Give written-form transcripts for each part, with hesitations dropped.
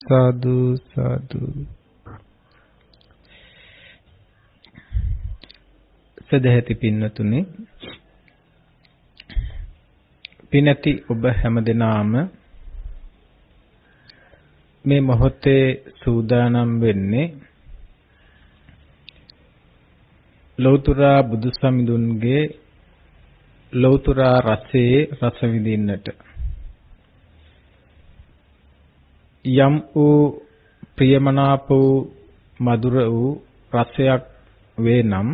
साधु साधु සදහැති පින්නතුනි පිනති ඔබ හැමදෙනාම මේ මොහොතේ සූදානම් වෙන්නේ ලෞතර බුදු සමිඳුන්ගේ ලෞතර රසයේ රස විඳින්නට යම් වූ ප්‍රියමනාප වූ මధుර වූ රසයක් වේ නම්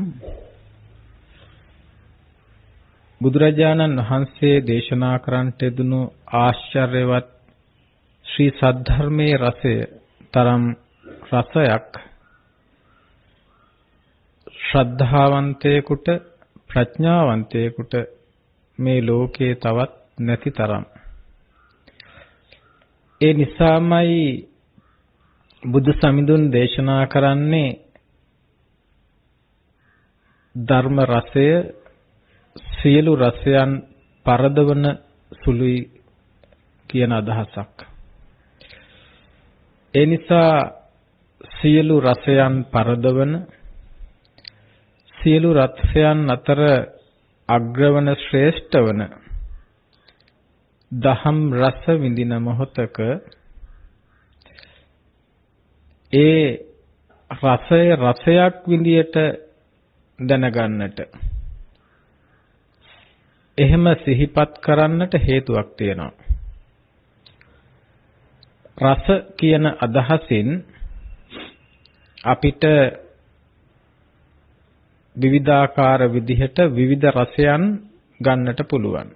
බුදුරජාණන් වහන්සේ දේශනා කරන්නට යෙදුණු ආශ්චර්යවත් ශ්‍රී සද්ධර්මයේ රසය තරම් රසයක් ශ්‍රද්ධාවන්තයෙකුට ප්‍රඥාවන්තයෙකුට මේ ලෝකේ තවත් නැති තරම්. ඒ නිසාමයි බුදු සමිඳුන් දේශනා කරන්නේ ධර්ම රසය සියලු රසයන් පරදවන සුළුයි කියන අදහසක්. ඒ නිසා සියලු රසයන් පරදවන සියලු රසයන් අතර අග්‍රවන ශ්‍රේෂ්ඨවන දහම් රස විඳින මොහොතක ඒ රසය රසයක් විදියට දැනගන්නට එහෙම සිහිපත් කරන්නට හේතුවක් තියෙනවා. රස කියන අදහසින් අපිට විවිධාකාර විදිහට විවිධ රසයන් ගන්නට පුළුවන්.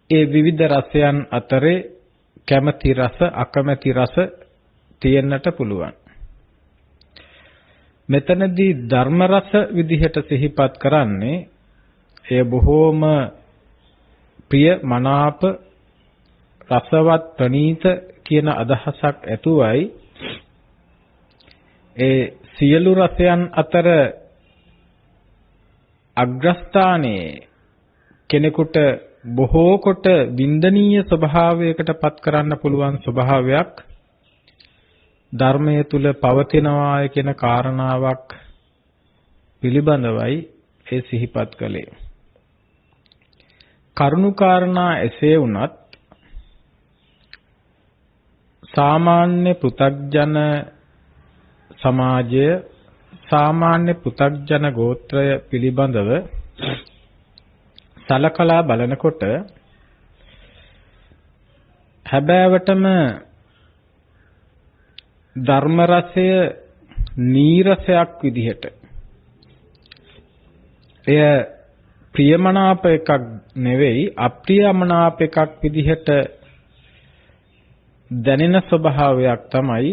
ඒ විවිධ රසයන් අතරේ කැමැති රස අකමැති රස තියෙන්නට පුළුවන්. මෙතනදී ධර්ම රස විදිහට සිහිපත් කරන්නේ එය බොහෝම ප්‍රිය මනාප රසවත් ප්‍රණීත කියන අදහසක් ඇතුවයි. ඒ සියලු රසයන් අතර අග්‍රස්ථානයේ කෙනෙකුට බොහෝ කොට වින්දනීය ස්වභාවයකට පත් කරන්න පුළුවන් ස්වභාවයක් ධර්මයේ තුල පවතිනවාය කියන කාරණාවක් පිළිබඳවයි ඒ සිහිපත් කළේ. කරුණු කාරණා එසේ වුණත් සාමාන්‍ය පෘථග්ජන සමාජය සාමාන්‍ය පෘථග්ජන ගෝත්‍රය පිළිබඳව සලකලා බලනකොට හැබෑවටම ධර්ම රසය නීරසයක් විදිහට එය ප්‍රියමනාප එකක් නෙවෙයි අප්‍රියමනාප එකක් විදිහට දැනෙන ස්වභාවයක් තමයි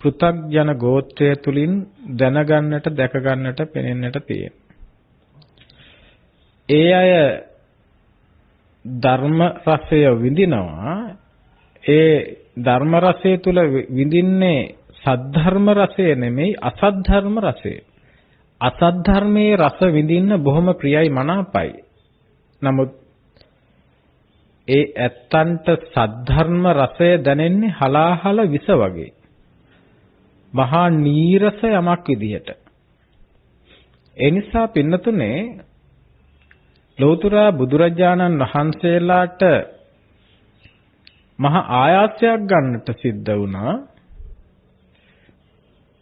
පෘථග්ජන ගෝත්‍රය තුලින් දැනගන්නට දැකගන්නට පෙනෙන්නට තියෙන්නේ. ඒ අය ධර්ම රසය විඳිනවා. ඒ ධර්ම රසය තුල විඳින්නේ සද්ධර්ම රසය නෙමෙයි අසද්ධර්ම රසය. අසද්ධර්මයේ රස විඳින්න බොහොම ප්‍රියයි මනාපයි. නමුත් ඒ ඇත්තන්ට සද්ධර්ම රසය දැනෙන්නේ හලාහල විස වගේ. මහා නීරස යමක් විදිහට. ඒ නිසා පින්නතුනේ ලෞතර බුදුරජාණන් වහන්සේලාට මහා ආයාසයක් ගන්නට සිද්ධ වුණා.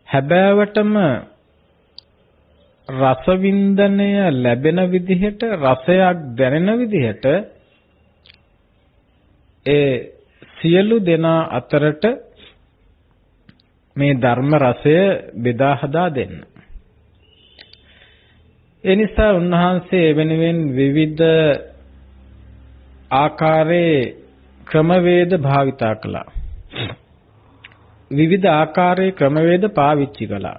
හැබෑවටම රසවින්දනය ලැබෙන විදිහට රසයක් දැනෙන විදිහට ඒ සියලු දෙනා අතරට මේ ධර්ම රසය බෙදා හදා දෙන්න. ඒ නිසා උන්වහන්සේ වෙනුවෙන් විවිධ ආකාරයේ ක්‍රමවේද භාවිතා කළා. විවිධ ආකාරයේ ක්‍රමවේද පාවිච්චි කළා.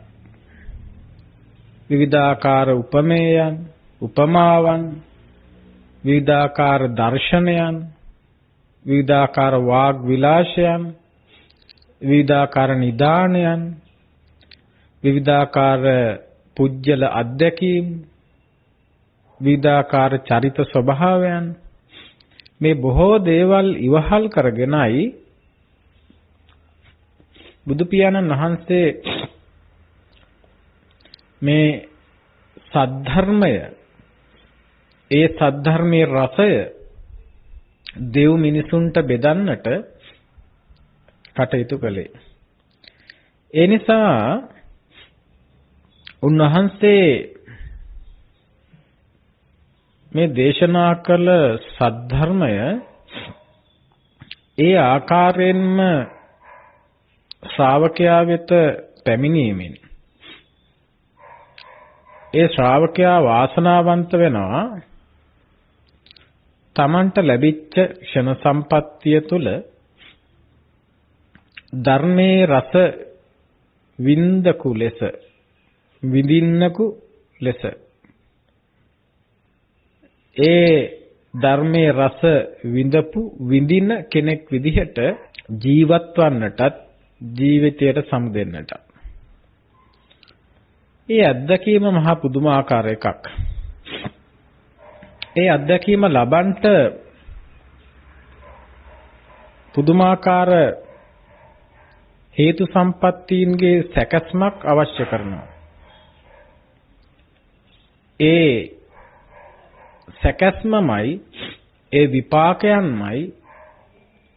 විවිධාකාර උපමේයන්, උපමාවන්, විවිධාකාර දර්ශනයන්, විවිධාකාර වාග් විලාසයන්, විවිධාකාර නිදානයන්, විවිධාකාර පුජ්‍යල අධ්‍යක්ීම්, විවිධාකාර චරිත ස්වභාවයන් මේ බොහෝ දේවල් ඉවහල් කරගෙනයි බුදු පියාණන් වහන්සේ මේ සද්ධර්මය, ඒ සද්ධර්මයේ රසය දෙව් මිනිසුන්ට බෙදන්නට කටයුතු කළේ. ඒ නිසා උන්වහන්සේ මේ දේශනා කළ සද්ධර්මය ඒ ආකාරයෙන්ම ශ්‍රාවකයා වෙත පැමිණීමෙන් ඒ ශ්‍රාවකයා වාසනාවන්ත වෙනවා. තමන්ට ලැබිච්ච ක්ෂණ සම්පත්තිය තුළ ධර්මයේ රස වින්දකු ලෙස, විඳින්නකු ලෙස, ඒ ධර්මයේ රස විඳපු විඳින කෙනෙක් විදිහට ජීවත් වන්නටත් ජීවිතයට සමුදෙන්නට. ඒ අත්දැකීම මහා පුදුමාකාර එකක්. ඒ අත්දැකීම ලබන්නට පුදුමාකාර හේතු සම්පත්තීන්ගේ සැකස්මක් අවශ්‍ය කරනවා. ඒ සැකස්මමයි, ඒ විපාකයන්මයි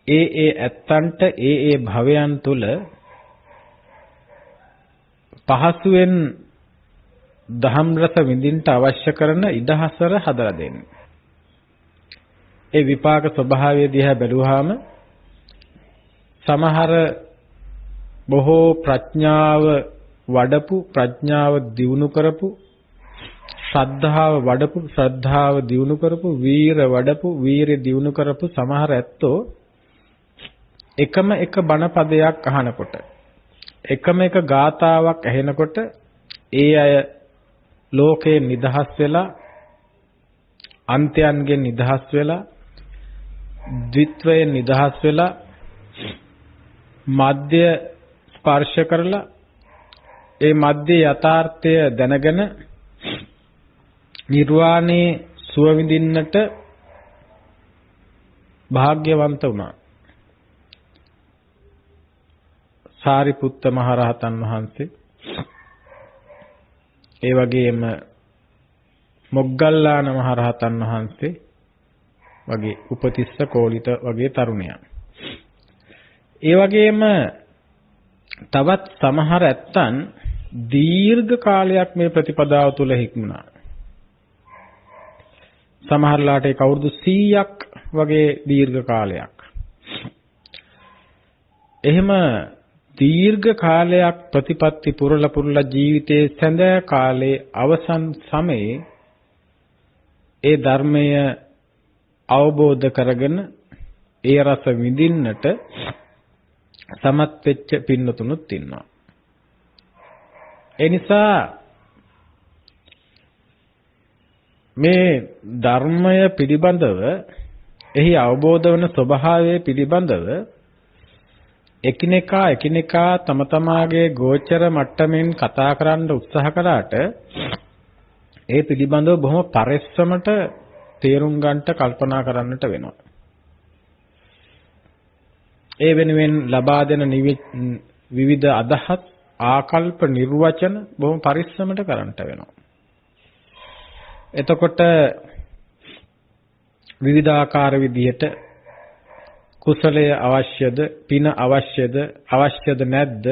ඒ ඇත්තන්ට ඒ භවයන් තුල පහසුවෙන් දහම් රස විඳින්න අවශ්‍ය කරන ඉඩහසර හදලා දෙන්නේ. ඒ විපාක ස්වභාවය දිහා බැලුවාම සමහර බොහෝ ප්‍රඥාව වඩපු, ප්‍රඥාව දියුණු කරපු, ශ්‍රද්ධාව වඩපු, ශ්‍රද්ධාව දියුණු කරපු, වීර වඩපු, වීරිය දියුණු කරපු සමහර ඇත්තෝ එකම එක බණ පදයක් අහනකොට, එකම එක ගාතාවක් ඇහෙනකොට ඒ අය ලෝකේ නිදහස් වෙලා, අන්තයන්ගෙන් නිදහස් වෙලා, ද්විත්වයෙන් නිදහස් වෙලා, මධ්‍ය ස්පර්ශ කරලා, ඒ මධ්‍ය යථාර්ථය දැනගෙන නිර්වාණේ සුව විඳින්නට භාග්‍යවන්ත වුණා. සාරිපුත්ත මහ රහතන් වහන්සේ, ඒ වගේම මොග්ගල්ලාන මහ රහතන් වහන්සේ වගේ, උපතිස්ස කෝලිත වගේ තරුණයන්. ඒ වගේම තවත් සමහර ඇත්තන් දීර්ඝ කාලයක් මේ ප්‍රතිපදාව තුල හික්මුණා. සමහරලාට ඒක අවුරුදු 100ක් වගේ දීර්ඝ කාලයක්. එහෙම දීර්ඝ කාලයක් ප්‍රතිපත්ති පුරලා ජීවිතයේ සැඳෑ කාලේ අවසන් සමයේ ඒ ධර්මය අවබෝධ කරගෙන ඒ රස විඳින්නට සමත් වෙච්ච පින්නතුණුත් ඉන්නවා. ඒ නිසා මේ ධර්මය පිළිබඳව, එහි අවබෝධ වන ස්වභාවය පිළිබඳව එකිනෙකා තම තමාගේ ගෝචර මට්ටමින් කතා කරන්න උත්සාහ කළාට ඒ පිළිබඳව බොහොම පරිස්සමට තේරුම් ගන්නට කල්පනා කරන්නට වෙනවා. ඒ වෙනුවෙන් ලබා දෙන විවිධ අදහස්, ආකල්ප, නිර්වචන බොහොම පරිස්සමට කරන්නට වෙනවා. එතකොට විවිධාකාර විදිහට කුසලය අවශ්‍යද, පින අවශ්‍යද නැද්ද,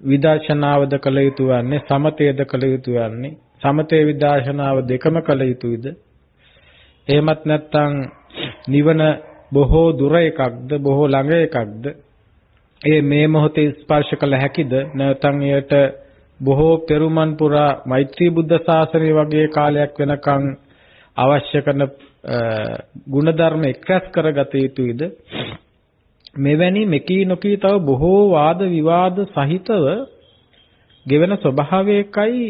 විදර්ශනාවද කළ යුතු වන්නේ, සමතයද කළ යුතු වන්නේ, සමතේ විදර්ශනාව දෙකම කළ යුතුයිද, එහෙමත් නැත්නම් නිවන බොහෝ දුර එකක්ද, බොහෝ ළඟ එකක්ද, මේ මොහොතේ ස්පර්ශ කළ හැකිද, නැත්නම් එයට බොහෝ පෙරුමන් පුරා මෛත්‍රී බුද්ධ ශාසනය වගේ කාලයක් වෙනකන් අවශ්‍ය කරන ගුණධර්ම එක්රැස් කරගත යුතුයිද? මෙවැනි මෙකී නොකී තව බොහෝ වාද විවාද සහිතව ගෙවන ස්වභාවයකයි,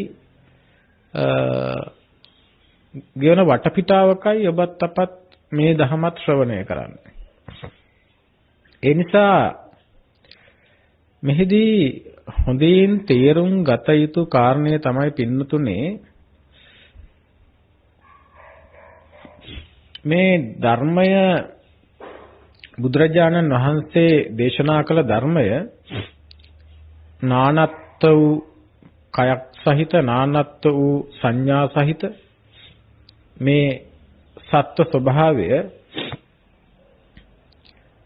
ගෙවන වටපිටාවකයි ඔබත් අපත් මේ ධහමත් ශ්‍රවණය කරන්නේ. ඒ නිසා මෙහිදී හොඳින් තේරුම් ගත යුතු කාරණය තමයි පින්නතුනේ, මේ ධර්මය, බුදුරජාණන් වහන්සේ දේශනා කළ ධර්මය නානත්ව වූ කයක් සහිත නානත්ව වූ සංඥා සහිත මේ සත්ව ස්වභාවය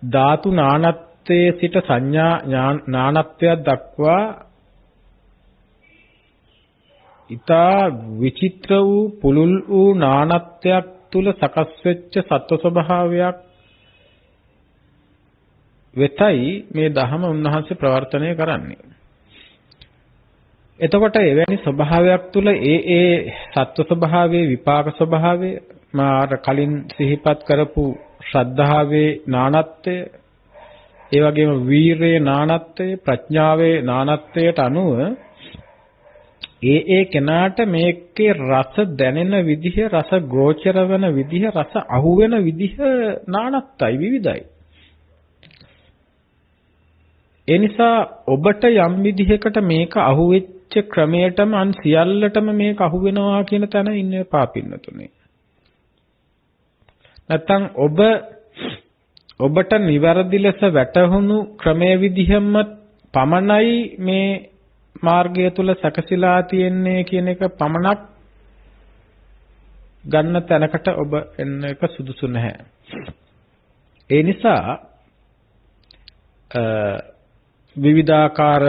ධාතු නානත්වයේ සිට සංඥා නානත්වයක් දක්වා ඊතා විචිත්‍ර වූ පුලුල් වූ නානත්වයක් තුල සකස් වෙච්ච සත්ව ස්වභාවයක් වෙතයි මේ ධහම උන්වහන්සේ ප්‍රවර්තනය කරන්නේ. එතකොට එවැනි ස්වභාවයක් තුල ඒ සත්ව ස්වභාවයේ විපාක ස්වභාවය මාර කලින් සිහිපත් කරපු ශ්‍රද්ධාවේ නානත්වය, ඒ වගේම වීරයේ නානත්වය, ප්‍රඥාවේ නානත්වයට අනුව ඒ කෙනාට මේකේ රස දැනෙන විදිහ, රස ගෝචර වෙන විදිහ, රස අහු වෙන විදිහ නානත්වයි, විවිධයි. ඒ නිසා ඔබට යම් විදිහකට මේක අහු වෙච්ච ක්‍රමයටම අන් සියල්ලටම මේක අහු වෙනවා කියන තැන ඉන්නේ පාපින්නතුනේ. නැත්තම් ඔබට නිවැරදි ලෙස වැටහුණු ක්‍රමයේ විදිහම පමණයි මේ මාර්ගය තුල සැකසීලා තියෙන්නේ කියන එක පමණක් ගන්න තැනකට ඔබ එන්න එක සුදුසු නැහැ. ඒ නිසා විවිධාකාර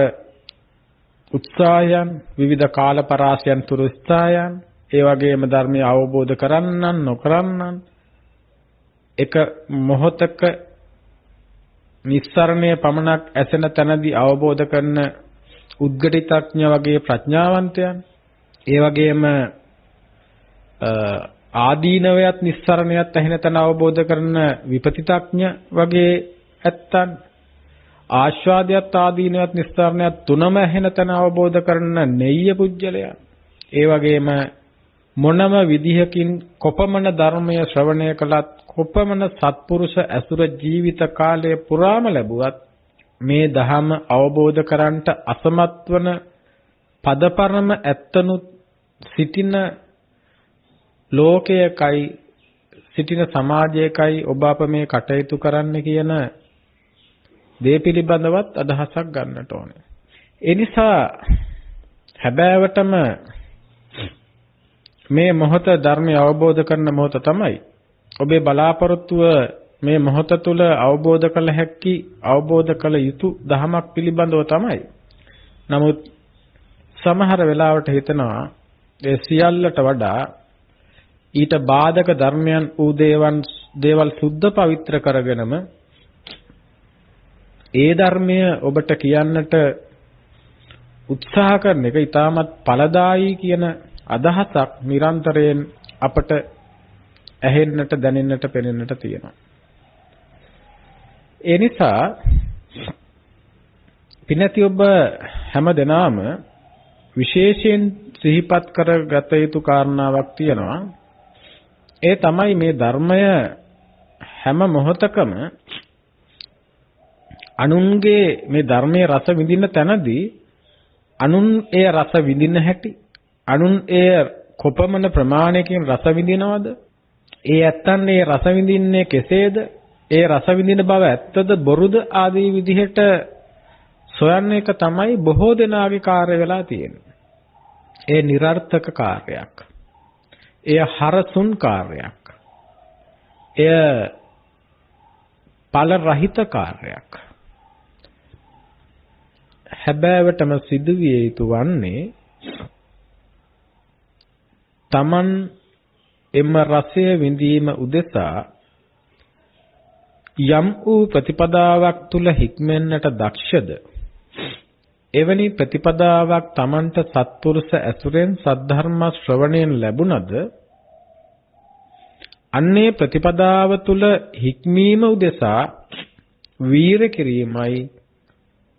උත්සාහයන්, විවිධ කාල පරාසයන් තුරු උත්සාහයන්, ඒ වගේම ධර්මය අවබෝධ කරන්නන් නොකරන්නන්, එක මොහොතක නිස්සරණය පමණක් ඇසෙන තැනදී අවබෝධ කරන උද්ගටිතඥ වගේ ප්‍රඥාවන්තයන්, ඒ වගේම ආදීනවයත් නිස්සරණයත් ඇහෙන තැන අවබෝධ කරන විපතිතඥ වගේ ඇත්තන්, ආස්වාදයත් ආදීනවත් නිස්සාරණයත් තුනම ඇහෙන තැන අවබෝධ කරන නෙය්‍ය පුජ්‍යලයන්, ඒ වගේම මොනම විදිහකින් කොපමණ ධර්මය ශ්‍රවණය කළත්, කොපමණ සත්පුරුෂ ඇසුර ජීවිත කාලය පුරාම ලැබුවත් මේ ධහම අවබෝධ කරන්ට අසමත් වන පදපරම ඇත්තනුත් සිටින ලෝකයකයි, සිටින සමාජයකයි ඔබ අප මේ කටයුතු කරන්න කියන දේ පිළිබඳවත් අදහසක් ගන්නට ඕනේ. ඒ නිසා හැබෑවටම මේ මොහොත ධර්මය අවබෝධ කරන මොහොත තමයි ඔබේ බලාපොරොත්තුව මේ මොහොත තුල අවබෝධ කළ හැකි, අවබෝධ කළ යුතු ධමයක් පිළිබඳව තමයි. නමුත් සමහර වෙලාවට හිතනවා ඒ සියල්ලට වඩා ඊට බාධක ධර්මයන් වූ දේවල් සුද්ධ පවිත්‍ර කරගෙනම ඒ ධර්මය ඔබට කියන්නට උත්සාහ කරන එක ඊටමත් ඵලදායී කියන අදහසක් නිරන්තරයෙන් අපට ඇහෙන්නට, දැනෙන්නට, පෙනෙන්නට තියෙනවා. ඒ නිසා පිනති ඔබ හැම දිනම විශේෂයෙන් සිහිපත් කරගත යුතු කාරණාවක් තියෙනවා. ඒ තමයි මේ ධර්මය හැම මොහොතකම අනුන්ගේ මේ ධර්මයේ රස විඳින්න තැනදී අනුන් ඒ රස විඳින්න හැටි, අනුන් ඒ කොපමණ ප්‍රමාණයකින් රස විඳිනවද, ඒ ඇත්තන් ඒ රස විඳින්නේ කෙසේද, ඒ රස විඳින බව ඇත්තද බොරුද ආදී විදිහට සොයන එක තමයි බොහෝ දෙනාගේ කාර්ය වෙලා තියෙන්නේ. ඒ નિરර්ථක කාර්යයක්. එය හරසුන් කාර්යයක්. එය ඵල රහිත කාර්යයක්. හැබෑවටම සිදුවිය යුතු වන්නේ තමන් එම රසය විඳීම උදෙසා යම් වූ ප්‍රතිපදාවක් තුල හික්මෙන්නට දක්ෂද, එවැනි ප්‍රතිපදාවක් තමන්ට සත්පුරුෂ ඇසුරෙන් සද්ධර්ම ශ්‍රවණයෙන් ලැබුණද, අන්නේ ප්‍රතිපදාව තුල හික්මීම උදෙසා වීර කිරීමයි,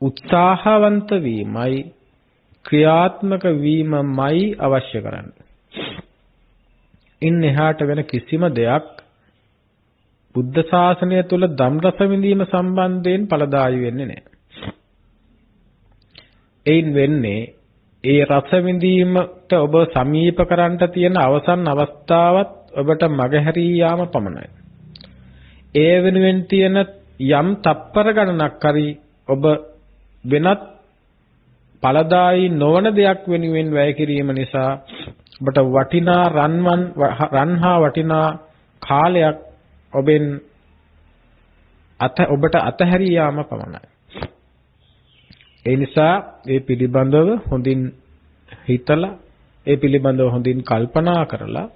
උත්සාහවන්ත වීමයි, ක්‍රියාත්මක වීමමයි අවශ්‍ය කරන්නේ. ඉන් එහාට වෙන කිසිම දෙයක් බුද්ධ ශාසනය තුල ධම් රස විඳීම සම්බන්ධයෙන් ඵලදායී වෙන්නේ නැහැ. එයින් වෙන්නේ ඒ රස විඳීමට ඔබ සමීප කරන්ට තියෙන අවසන් අවස්ථාවත් ඔබට මගහැරී යාම පමණයි. ඒ වෙනුවෙන් තියෙන යම් තප්පර ගණනක් හරි ඔබ වෙනත් ඵලදායි නොවන දෙයක් වෙනුවෙන් වැය කිරීම නිසා ඔබට වටිනා රන්හා වටිනා කාලයක් ඔබට අතහැරී යාම පමණයි. ඒ නිසා ඒ පිළිබඳව හොඳින් හිතලා ඒ පිළිබඳව හොඳින් කල්පනා කරලා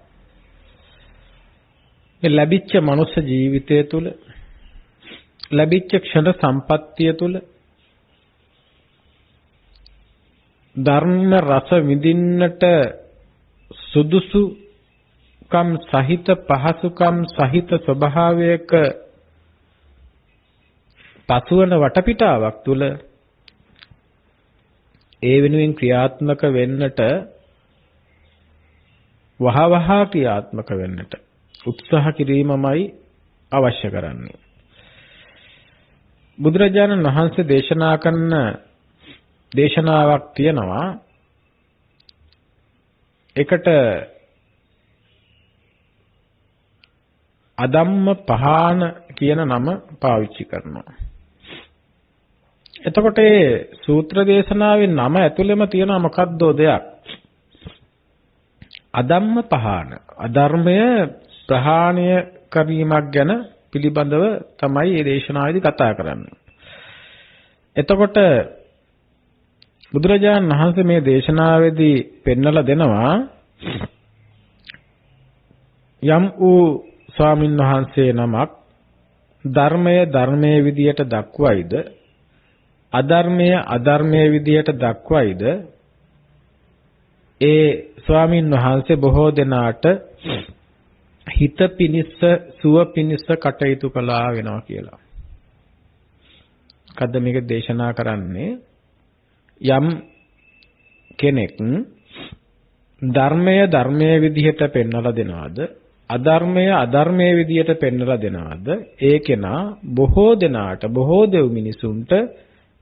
මේ ලැබිච්ච මනුෂ්‍ය ජීවිතය තුළ ලැබිච්ච ක්ෂණ සම්පත්තිය තුළ ධර්ම රස විඳින්නට සුදුසුකම් සහිත පහසුකම් සහිත ස්වභාවයක පසුවන වටපිටාවක් තුළ ඒ වෙනුවෙන් ක්‍රියාත්මක වෙන්නට වහවහ ක්‍රියාත්මක වෙන්නට උත්සාහ කිරීමමයි අවශ්‍ය කරන්නේ. බුදුරජාණන් වහන්සේ දේශනා කරන දේශනාවක් තියෙනවා. එකට අදම්ම පහාන කියන නම පාවිච්චි කරනවා. එතකොට මේ සූත්‍ර දේශනාවේ නම ඇතුළෙම තියෙන මොකක්ද දෙයක්? අදම්ම පහාන. අධර්මය ප්‍රහාණය කිරීමක් ගැන පිළිබඳව තමයි මේ දේශනාවේදී කතා කරන්නේ. එතකොට බුදුරජාණන් වහන්සේ මේ දේශනාවේදී පෙන්වලා දෙනවා යම් වූ ස්වාමින් වහන්සේ නමක් ධර්මයේ විදියට දක්වයිද අධර්මයේ විදියට දක්වයිද ඒ ස්වාමින් වහන්සේ බොහෝ දෙනාට හිත පිනිස්ස සුව පිනිස්ස කටයුතු කළා වෙනවා කියලා. කද්ද මේක දේශනා කරන්නේ යම් කෙනෙක් ධර්මයේ විදිහට පෙන්වලා දෙනවද අධර්මයේ විදිහට පෙන්වලා දෙනවද ඒ කෙනා බොහෝ දෙනාට බොහෝ දෙව් මිනිසුන්ට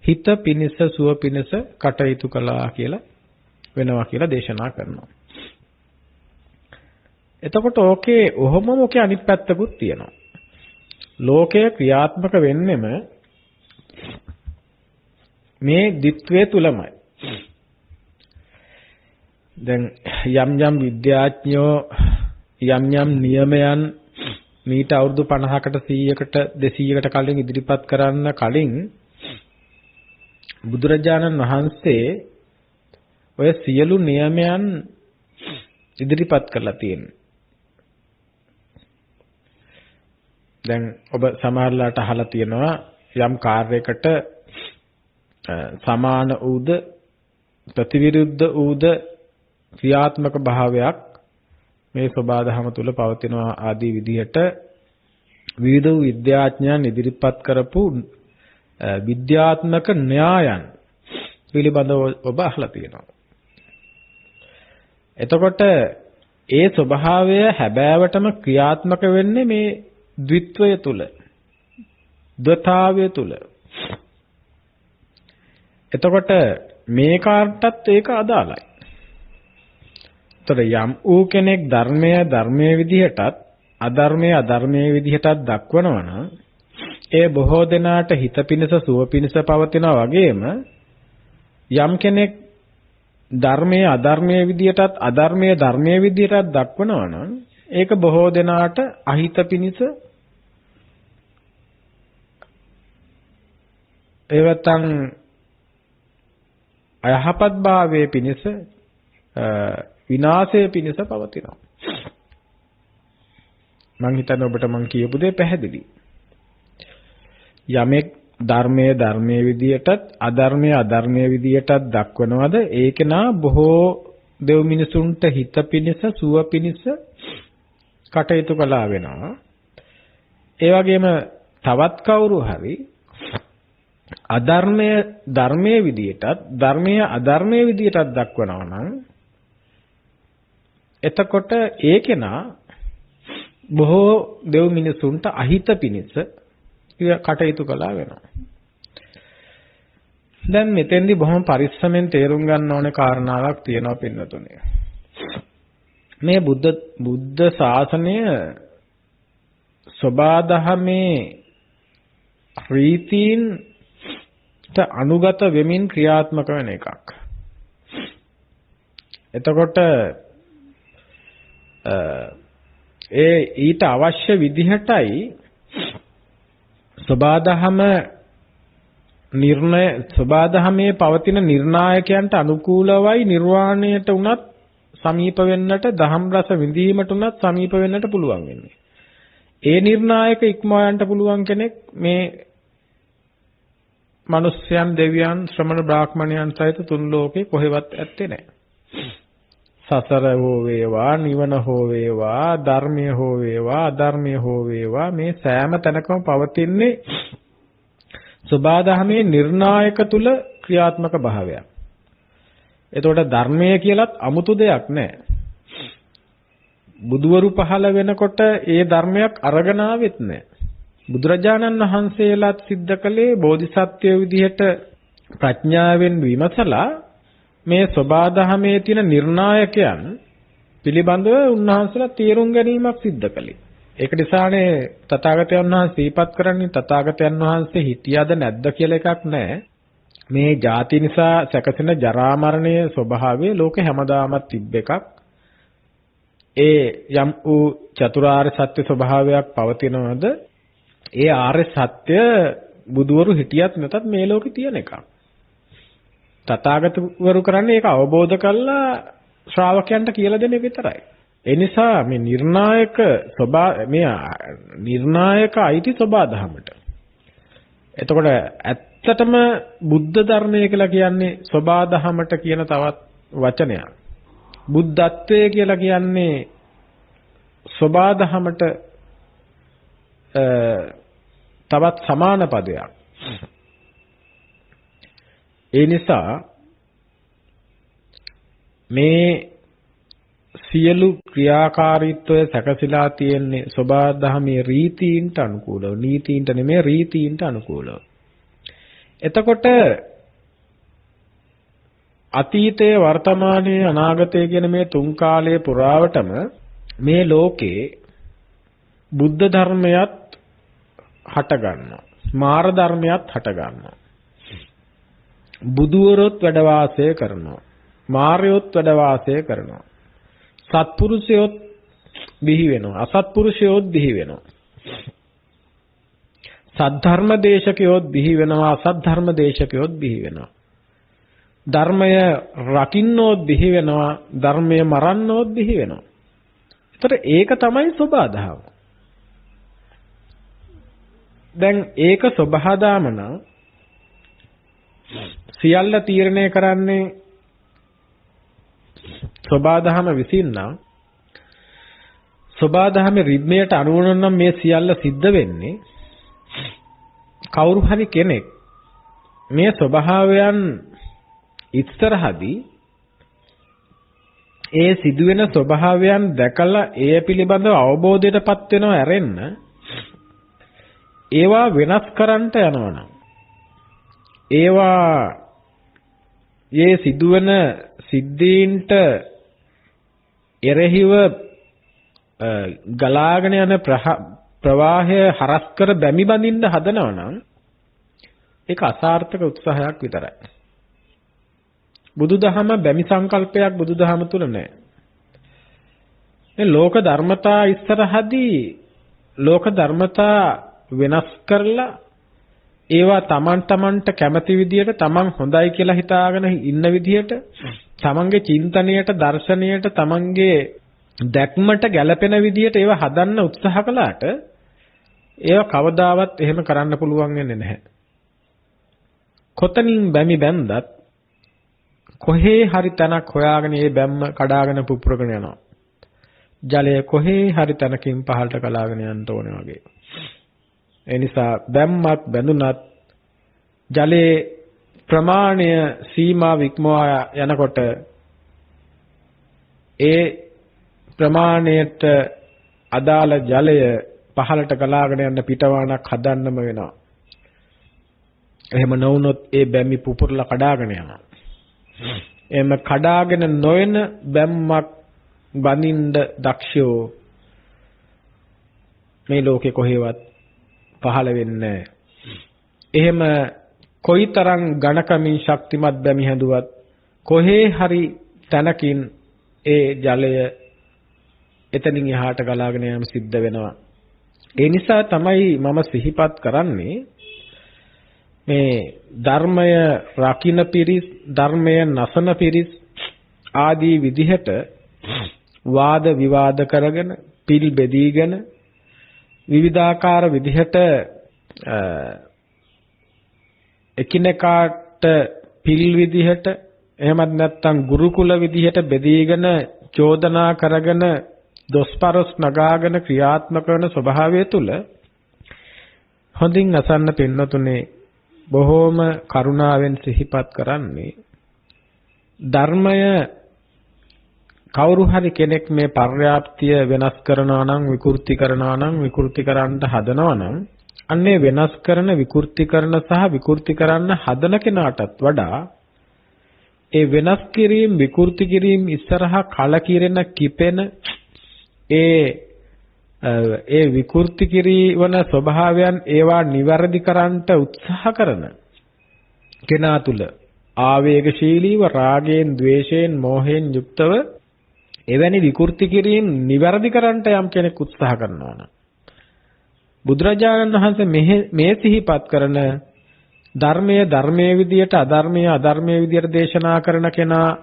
හිත පිනිස සුව පිනිස කටයුතු කළා කියලා වෙනවා කියලා දේශනා කරනවා. එතකොට ඔහොමම අනිත් පැත්තකුත් තියෙනවා. ලෝකය ක්‍රියාත්මක වෙන්නෙම මේ ද්විත්වය තුලමයි. දැන් යම් විද්‍යාඥයෝ යම් නියමයන් මීට අවුරුදු 50කට 100කට 200කට කලින් ඉදිරිපත් කරන්න කලින් බුදුරජාණන් වහන්සේ ඔය සියලු නියමයන් ඉදිරිපත් කරලා තියෙනවා. දැන් ඔබ සමහරලාට අහලා තියෙනවා යම් කාර්යයකට සමාන වූද ප්‍රතිවිරුද්ධ වූද ක්‍රියාත්මක භාවයක් මේ සබාධම තුල පවතිනවා ආදී විදිහට විවිධ විද්‍යාඥයන් ඉදිරිපත් කරපු විද්‍යාත්මක න්‍යායන් පිළිබඳව ඔබ අහලා තියෙනවා. එතකොට ඒ ස්වභාවය හැබෑවටම ක්‍රියාත්මක වෙන්නේ මේ ද්විත්වය තුල ද්වතාවය තුල. එතකොට මේ කාටත් ඒක අදාළයි. එතකොට යම් ඌ කෙනෙක් ධර්මයේ විදිහටත් අධර්මයේ විදිහටත් දක්වනවා නම් ඒ බොහෝ දෙනාට හිත පිණිස සුව පිණිස පවතිනා වගේම යම් කෙනෙක් ධර්මයේ අධර්මයේ විදිහටත් ධර්මයේ විදිහටත් දක්වනවා නම් ඒක බොහෝ දෙනාට අහිත පිණිස එවතන් අයහපත් භාවයේ පිණිස විනාශයේ පිණිස පවතිනවා. මම හිතන්නේ ඔබට මම කියපු දේ පැහැදිලි. යමෙක් ධර්මයේ විදියටත් අධර්මයේ විදියටත් දක්වනවද ඒක නා බොහෝ දෙව් මිනිසුන්ට හිත පිණිස සුව පිණිස කටයුතු කළා වෙනවා. ඒ වගේම තවත් කවුරු හරි ධර්මයේ විදියටත් අධර්මයේ විදියටත් දක්වනවා නම් එතකොට ඒකේනා බොහෝ දෙව් මිනිසුන්ට අහිත පිණිස කටයුතු කළා වෙනවා. දැන් මෙතෙන්දී බොහොම පරිස්සමෙන් තේරුම් ගන්න ඕනේ කාරණාවක් තියෙනවා පින්නතුනේ. මේ බුද්ධ ශාසනය සබාධමේ රීතීන් අනුගත වෙමින් ක්‍රියාත්මක වෙන එකක්. එතකොට ඊට අවශ්‍ය විදිහටයි සබාධමේ පවතින නිර්ණායකයන්ට අනුකූලවයි නිර්වාණයට උනත් සමීප වෙන්නට දහම් රස විඳීමට උනත් සමීප වෙන්නට පුළුවන් වෙන්නේ. ඒ නිර්ණායක ඉක්මවා යන්න පුළුවන් කෙනෙක් මේ මනුෂ්‍යයන් දෙවියන් ශ්‍රමණ බ්‍රාහ්මණයන් සහිත තුන් ලෝකේ කොහෙවත් ඇත්තේ නැහැ. සසර හෝ වේවා නිවන හෝ වේවා ධර්මය හෝ වේවා අධර්මය හෝ වේවා මේ සෑම තැනකම පවතින්නේ සබාධමේ නිර්ණායක තුල ක්‍රියාත්මක භාවයක්. එතකොට ධර්මය කියලත් 아무තු දෙයක් නැහැ. බුදුවරු පහළ වෙනකොට ඒ ධර්මයක් අරගෙන ආවෙත් නැහැ. බුදුරජාණන් වහන්සේලාත් සිද්ධ කළේ බෝධිසත්වය විදිහට ප්‍රඥාවෙන් විමසලා මේ සබාධමේ තියෙන නිර්ණායකයන් පිළිබඳව උන්වහන්සේලා තේරුම් ගැනීමක් සිද්ධ කළේ. ඒක නිසානේ තථාගතයන් වහන්සේ සිහිපත් කරන්නේ තථාගතයන් වහන්සේ හිටියද නැද්ද කියලා එකක් නැහැ. මේ ජාති නිසා සැකසෙන ජරා මරණයේ ස්වභාවය ලෝකෙ හැමදාමත් තිබ්බ එකක්. ඒ යම් වූ චතුරාර්ය සත්‍ය ස්වභාවයක් පවතිනවද? ඒ ආර්ය සත්‍ය බුදුවරු හිටියත් නැතත් මේ ලෝකේ තියෙන එකක්. තථාගතවරු කරන්නේ ඒක අවබෝධ කරලා ශ්‍රාවකයන්ට කියලා දෙන එක විතරයි. ඒ නිසා මේ නිර්ණායක අයිති සබාධමයට. එතකොට ඇත්තටම බුද්ධ ධර්මය කියලා කියන්නේ සබාධමයට කියන තවත් වචනයක්. බුද්ධත්වය කියලා කියන්නේ සබාධමයට තවත් සමාන පදයක්. ඒ නිසා මේ සියලු ක්‍රියාකාරීත්වය සැකසීලා තියෙන්නේ සබාධමේ රීතීන්ට අනුකූලව, නීතීන්ට නෙමෙයි රීතීන්ට අනුකූලව. එතකොට අතීතයේ වර්තමානයේ අනාගතයේ කියන මේ තුන් කාලයේ පුරාවටම මේ ලෝකේ බුද්ධ ධර්මයත් හට ගන්නවා, මාර ධර්මයත් හට ගන්නවා. බුදුවරොත් වැඩ වාසය කරනවා, මාරයොත් වැඩ වාසය කරනවා. සත්පුරුෂයොත් බිහි වෙනවා, අසත්පුරුෂයොත් බිහි වෙනවා. සද්ධර්ම දේශකයොත් බිහි වෙනවා, අසද්ධර්ම දේශකයොත් බිහි වෙනවා. ධර්මය රකින්නොත් බිහි වෙනවා, ධර්මය මරන්නොත් බිහි වෙනවා. ඒතර ඒක තමයි සබාධම. දැන් ඒක සබාධම නම් සියල්ල තීරණය කරන්නේ සබාධම විසින් නම් සබාධමේ රිද්මයට අනුව නම් මේ සියල්ල සිද්ධ වෙන්නේ කවුරු හරි කෙනෙක් මේ ස්වභාවයන් ඉස්සරහදී ඒ සිදුවෙන ස්වභාවයන් දැකලා ඒ පිළිබඳව අවබෝධයටපත් වෙනව ඇරෙන්න ඒවා වෙනස් කරන්නට යනවනම් ඒවා මේ සිදුවෙන සිද්ධීන්ට එරෙහිව ගලාගෙන යන ප්‍රවාහය හරස් කර බැමි බඳින්න හදනවනම් ඒක අසාර්ථක උත්සාහයක් විතරයි. බුදුදහම බැමි සංකල්පයක් බුදුදහම තුල නැහැ. මේ ලෝක ධර්මතා ඉස්සරහදී ලෝක ධර්මතා වෙනස් කරලා ඒවා තමන්ට කැමති විදියට තමන් හොඳයි කියලා හිතාගෙන ඉන්න විදියට තමන්ගේ චින්තනයට දර්ශනයට තමන්ගේ දැක්මට ගැළපෙන විදියට ඒවා හදන්න උත්සාහ කළාට ඒවා කවදාවත් එහෙම කරන්න පුළුවන් වෙන්නේ නැහැ. කොතනින් බැමි බැන්දත් කොහේ හරි තැනක් හොයාගෙන ඒ බැම්ම කඩාගෙන පුපුරගෙන යනවා. ජලය කොහේ හරි තැනකින් පහළට කලාගෙන යන්න ඕනේ වගේ. ඒ නිසා බැම්මත් බැඳුනත් ජලයේ ප්‍රමාණය සීමා වික්මවා යනකොට ඒ ප්‍රමාණයට අදාළ ජලය පහළට ගලාගෙන යන පිටවාණක් හදන්නම වෙනවා. එහෙම නොවුනොත් ඒ බැමි පුපුරලා කඩාගෙන යනවා. එහෙම කඩාගෙන නොයන බැම්මක් බඳින්න දක්ෂයෝ මේ ලෝකේ කොහෙවත් පහළ වෙන්නේ නැහැ. එහෙම කොයිතරම් ඝනකමින් ශක්තිමත් බැමි හැදුවත් කොහේ හරි තැනකින් ඒ ජලය එතනින් එහාට ගලාගෙන යාම සිද්ධ වෙනවා. ඒ නිසා තමයි මම සිහිපත් කරන්නේ මේ ධර්මය රකින්න පිරිස්, ධර්මය නසන පිරිස් ආදී විදිහට වාද විවාද කරගෙන, පිල් බෙදීගෙන විවිධාකාර විදිහට එකිනෙකාට පිල් විදිහට එහෙමත් නැත්නම් ගුරුකුල විදිහට බෙදීගෙන චෝදනා කරගෙන දොස්පරොස් නගාගෙන ක්‍රියාත්මක කරන ස්වභාවය තුල හොඳින් අසන්න පින්නතුනේ බොහෝම කරුණාවෙන් සිහිපත් කරන්නේ ධර්මය කවුරු හරි කෙනෙක් මේ පර්යාප්තිය වෙනස් කරනවා නම් විකෘති කරනවා නම් විකෘති කරන්න හදනවා නම් අන්නේ වෙනස් කරන විකෘති කරන සහ විකෘති කරන්න හදන කෙනාටත් වඩා ඒ වෙනස් කිරීම විකෘති කිරීම ඉස්සරහා කලකිරෙන කිපෙන ඒ විකෘති කිරීවන ස්වභාවයන් ඒවා නිවැරදි කරන්නට උත්සාහ කරන කෙනා තුල ආවේගශීලීව රාගයෙන් ද්වේෂයෙන් මෝහයෙන් යුක්තව එවැනි විකෘති කිරීම නිවැරදි කරන්නට යම් කෙනෙක් උත්සාහ කරනවා නම් බුදුරජාණන් වහන්සේ මේ සිහිපත් කරන ධර්මයේ විදියට අධර්මයේ විදියට දේශනා කරන කෙනා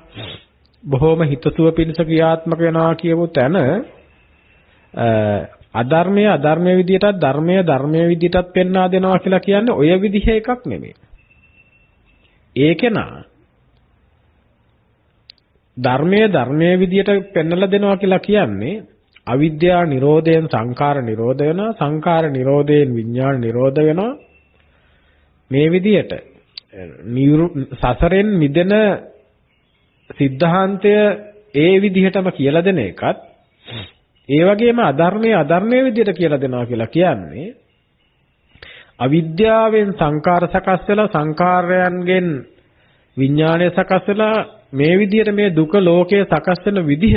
බොහෝම හිතසුව පිණිස ක්‍රියාත්මක වෙනවා කියපු තැන අධර්මයේ විදියටත් ධර්මයේ විදියටත් පෙන්වා දෙනවා කියලා කියන්නේ ඔය විදිහ එකක් නෙමෙයි. ඒකේනා ධර්මයේ විදියට පෙන්වලා දෙනවා කියලා කියන්නේ අවිද්‍යා නිරෝධයෙන් සංඛාර නිරෝධ වෙනවා, සංඛාර නිරෝධයෙන් විඥාන නිරෝධ වෙනවා. මේ විදියට සසරෙන් මිදෙන සිද්ධාන්තය ඒ විදිහටම කියලා දෙන එකත් ඒ වගේම අධර්මයේ විදිහට කියලා දෙනවා කියලා කියන්නේ අවිද්‍යාවෙන් සංඛාර සකස් වෙලා සංඛාරයන්ගෙන් විඥානය සකස් වෙලා මේ විදිහට මේ දුක ලෝකයේ සකස් වෙන විදිහ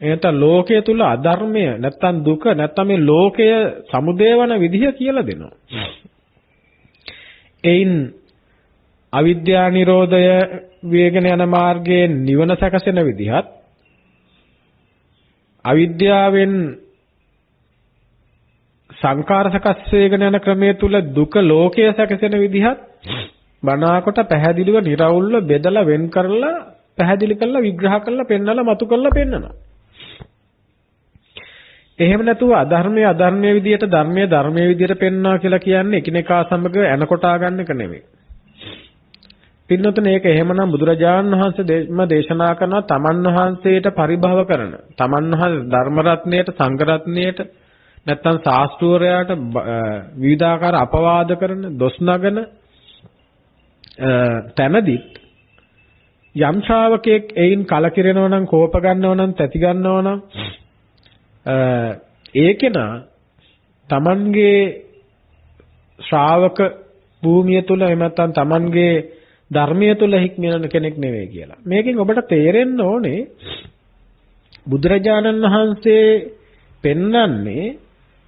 එතන ලෝකයේ තුල අධර්මය නැත්තම් දුක නැත්තම් මේ ලෝකය සමුදය වන විදිහ කියලා දෙනවා. එයින් අවිද්‍යා නිරෝධය වේගන යන මාර්ගයේ නිවන සැකසෙන විදිහත් අවිද්‍යාවෙන් සංකාර සකස් වේගන යන ක්‍රමයේ තුල දුක ලෝකයේ සැකසෙන විදිහත් බණාකොට පැහැදිලිව निराවුල්ව බෙදලා වෙන් කරලා පැහැදිලි කරලා විග්‍රහ කරලා පෙන්නලා මතු කරලා පෙන්නනවා. එහෙම නැතුව අධර්මයේ විදියට ධර්මයේ විදියට පෙන්වනවා කියලා කියන්නේ එකිනෙකා සමග එනකොටා ගන්න එක නෙමෙයි. පින්නතුනේ ඒක එහෙමනම් බුදුරජාණන් වහන්සේ දේශනා කරනවා තමන් වහන්සේට පරිභව කරන තමන් වහන්සේ ධර්ම රත්නයට සංඝ රත්නයට නැත්තම් ශාස්ත්‍රවරයාට විවිධාකාර අපවාද කරන දොස් නගන තැනදිත් යම් ශ්‍රාවකෙක් එයින් කලකිරෙනවා නම් කෝප ගන්නවා නම් තැති ගන්නවා නම් ඒකේනා තමන්ගේ ශ්‍රාවක භූමිය තුල එහෙම නැත්නම් තමන්ගේ ධර්මයේ තුල හික්මන කෙනෙක් නෙවෙයි කියලා. මේකෙන් ඔබට තේරෙන්න ඕනේ බුදුරජාණන් වහන්සේ පෙන්වන්නේ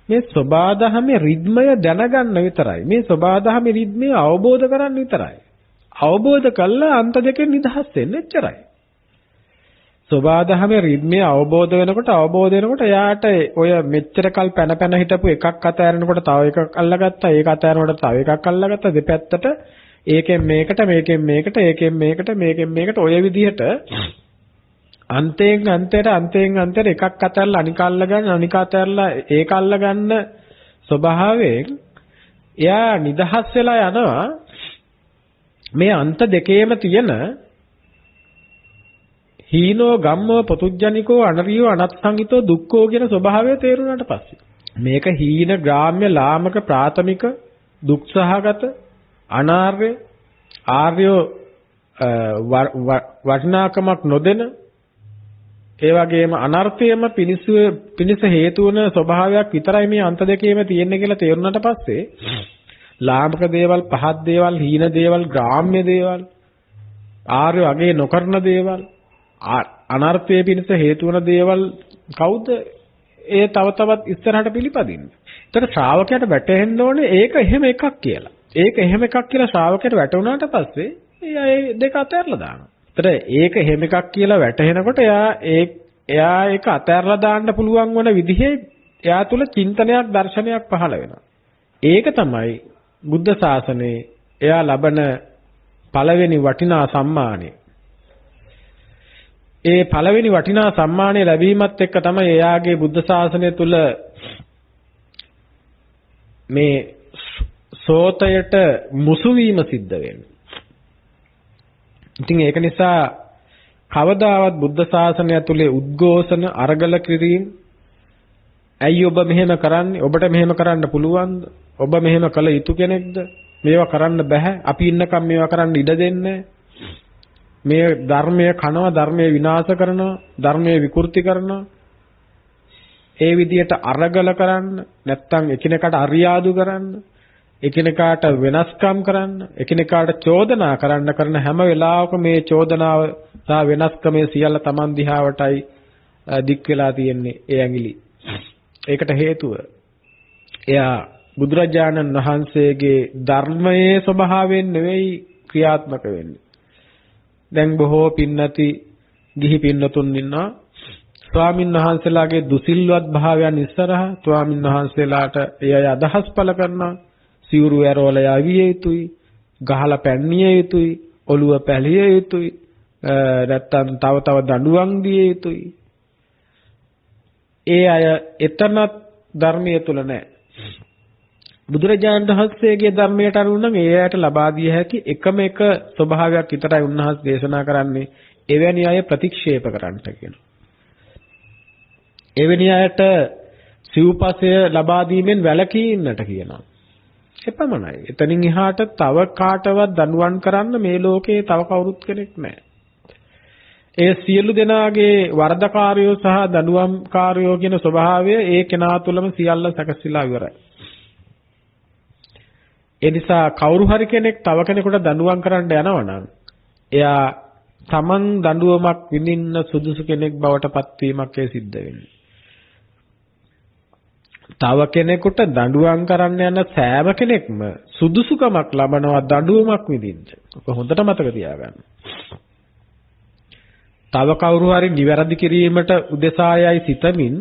මේ සබාධමේ රිද්මය දැනගන්න විතරයි. මේ සබාධමේ රිද්මය අවබෝධ කරගන්න විතරයි. අවබෝධ කළා අන්ත දෙකෙන් නිදහස් වෙන්න එච්චරයි. සබාධමේ රිද්මය අවබෝධ වෙනකොට එයාට ඔය මෙච්චර කල් පැන හිටපු එකක් අතහැරෙනකොට තව එකක් අල්ලගත්තා. ඒක අතහැරනකොට තව එකක් අල්ලගත්තා. දෙපැත්තට ඒකෙන් මේකට මේකෙන් මේකට ඒකෙන් මේකට ඔය විදිහට අන්තයෙන් අන්තයට එකක් අතහැරලා අනික අල්ලගන්න අනික අතහැරලා ඒක අල්ලගන්න ස්වභාවයෙන් එයා නිදහස් වෙලා යනවා මේ අන්ත දෙකේම තියෙන හීනෝ ගම්මෝ පොතුජ්ජනිකෝ අනරියෝ අනත්සංගිතෝ දුක්ඛෝ කියන ස්වභාවය තේරුණාට පස්සේ මේක හීන ග්‍රාම්‍ය ලාමක ප්‍රාථමික දුක්සහගත අනාර්ය ආර්යෝ වටිනාකමක් නොදෙන ඒ වගේම අනර්ථයම පිනිස හේතු වන ස්වභාවයක් විතරයි මේ අන්ත දෙකේම තියෙන්නේ කියලා තේරුණාට පස්සේ ලාමක දේවල් පහත් දේවල් හීන දේවල් ග්‍රාම්‍ය දේවල් ආර්ය අගේ නොකරන දේවල් අනර්ථයේ පිනිස හේතු වන දේවල් කවුද ඒ තව තවත් ඉස්සරහට පිළිපදින්නේ. ඒතර ශ්‍රාවකයාට වැටහෙන්න ඕනේ ඒක එහෙම එකක් කියලා. ඒක එහෙම එකක් කියලා ශ්‍රාවකයට වැටුණාට පස්සේ එයා ඒ දෙක අතහැරලා දානවා. ඒතර ඒක එහෙම එකක් කියලා වැටහෙනකොට එයා එයා ඒක අතහැරලා දාන්න පුළුවන් වන විදිහේ එයා තුල චින්තනයක් දර්ශනයක් පහළ වෙනවා. ඒක තමයි බුද්ධ ශාසනයේ එයා ලබන පළවෙනි වටිනා සම්මානය. ඒ පළවෙනි වටිනා සම්මානය ලැබීමත් එක්ක තමයි එයාගේ බුද්ධ ශාසනය තුල මේ සෝතයට මුසු වීම සිද්ධ වෙන්නේ. ඉතින් ඒක නිසා කවදාවත් බුද්ධ ශාසනය තුලේ උද්ඝෝෂණ අරගල කිරීම ඇයි ඔබ මෙහෙම කරන්නේ? ඔබට මෙහෙම කරන්න පුළුවන්ද? ඔබ මෙහෙම කළ යුතු කෙනෙක්ද? මේවා කරන්න බෑ. අපි ඉන්නකම් මේවා කරන්න ඉඩ දෙන්නේ. මේ ධර්මයේ කනවා, ධර්මයේ විනාශ කරනවා, ධර්මයේ විකෘති කරනවා. ඒ විදිහට අරගල කරන්න, නැත්තම් එකිනෙකාට අරියාදු කරන්න, එකිනෙකාට වෙනස්කම් කරන්න, එකිනෙකාට චෝදනා කරන්න කරන හැම වෙලාවකම මේ චෝදනාව සහ වෙනස්කමේ සියල්ල Taman දිහාවටයි දික් වෙලා තියෙන්නේ ඒ ඇඟිලි. ඒකට හේතුව එයා බුදුරජාණන් වහන්සේගේ ධර්මයේ ස්වභාවයෙන් නෙවෙයි ක්‍රියාත්මක වෙන්නේ. දැන් බොහෝ පින්නති ගිහි පින්නතුන් ඉන්නවා. ස්වාමින් වහන්සේලාගේ දුසිල්වත් භාවයන් ඉස්සරහා ස්වාමින් වහන්සේලාට එය අදහස් පළ කරනවා. සිවුරු ඇරවල යවිය යුතුයි, ගහලා පැන්නිය යුතුයි, ඔළුව පැලිය යුතුයි, නැත්තම් තව දඬුවම් දිය යුතුයි. ඒ අය එතනත් ධර්මයේ තුල නැහැ. බුදුරජාණන් වහන්සේගේ ධර්මයට අනුව නම් ඒ අයට ලබා දිය හැකි එකම එක ස්වභාවයක් විතරයි උන්වහන්සේ දේශනා කරන්නේ. එවැනි අය ප්‍රතික්ෂේප කරන්නට කියනවා. එවැනි අයට සිව්පසය ලබා දීමෙන් වැළකී ඉන්නට කියනවා. එපමණයි. එතනින් එහාට තව කාටවත් දඬුවම් කරන්න මේ ලෝකේ තව කවුරුත් කෙනෙක් නැහැ. ඒ සියලු දෙනාගේ වරදකාරයෝ සහ දඬුවම්කාරයෝ කියන ස්වභාවය ඒ කෙනා තුළම සියල්ල සැකසීලා ඉවරයි. ඒ නිසා කවුරු හරි කෙනෙක් තව කෙනෙකුට දඬුවම් කරන්න යනවා නම් එයා තමන් දඬුවමක් විඳින්න සුදුසු කෙනෙක් බවට පත්වීමක් ඒ සිද්ධ වෙන්නේ. තව කෙනෙකුට දඬුවම් කරන්න යන සෑම කෙනෙක්ම සුදුසුකමක් ලබනවා දඬුවමක් විඳින්න. ඔක හොඳට මතක තියාගන්න. තව කවුරු හරි නිවැරදි කිරීමට උදෙසායයි සිතමින්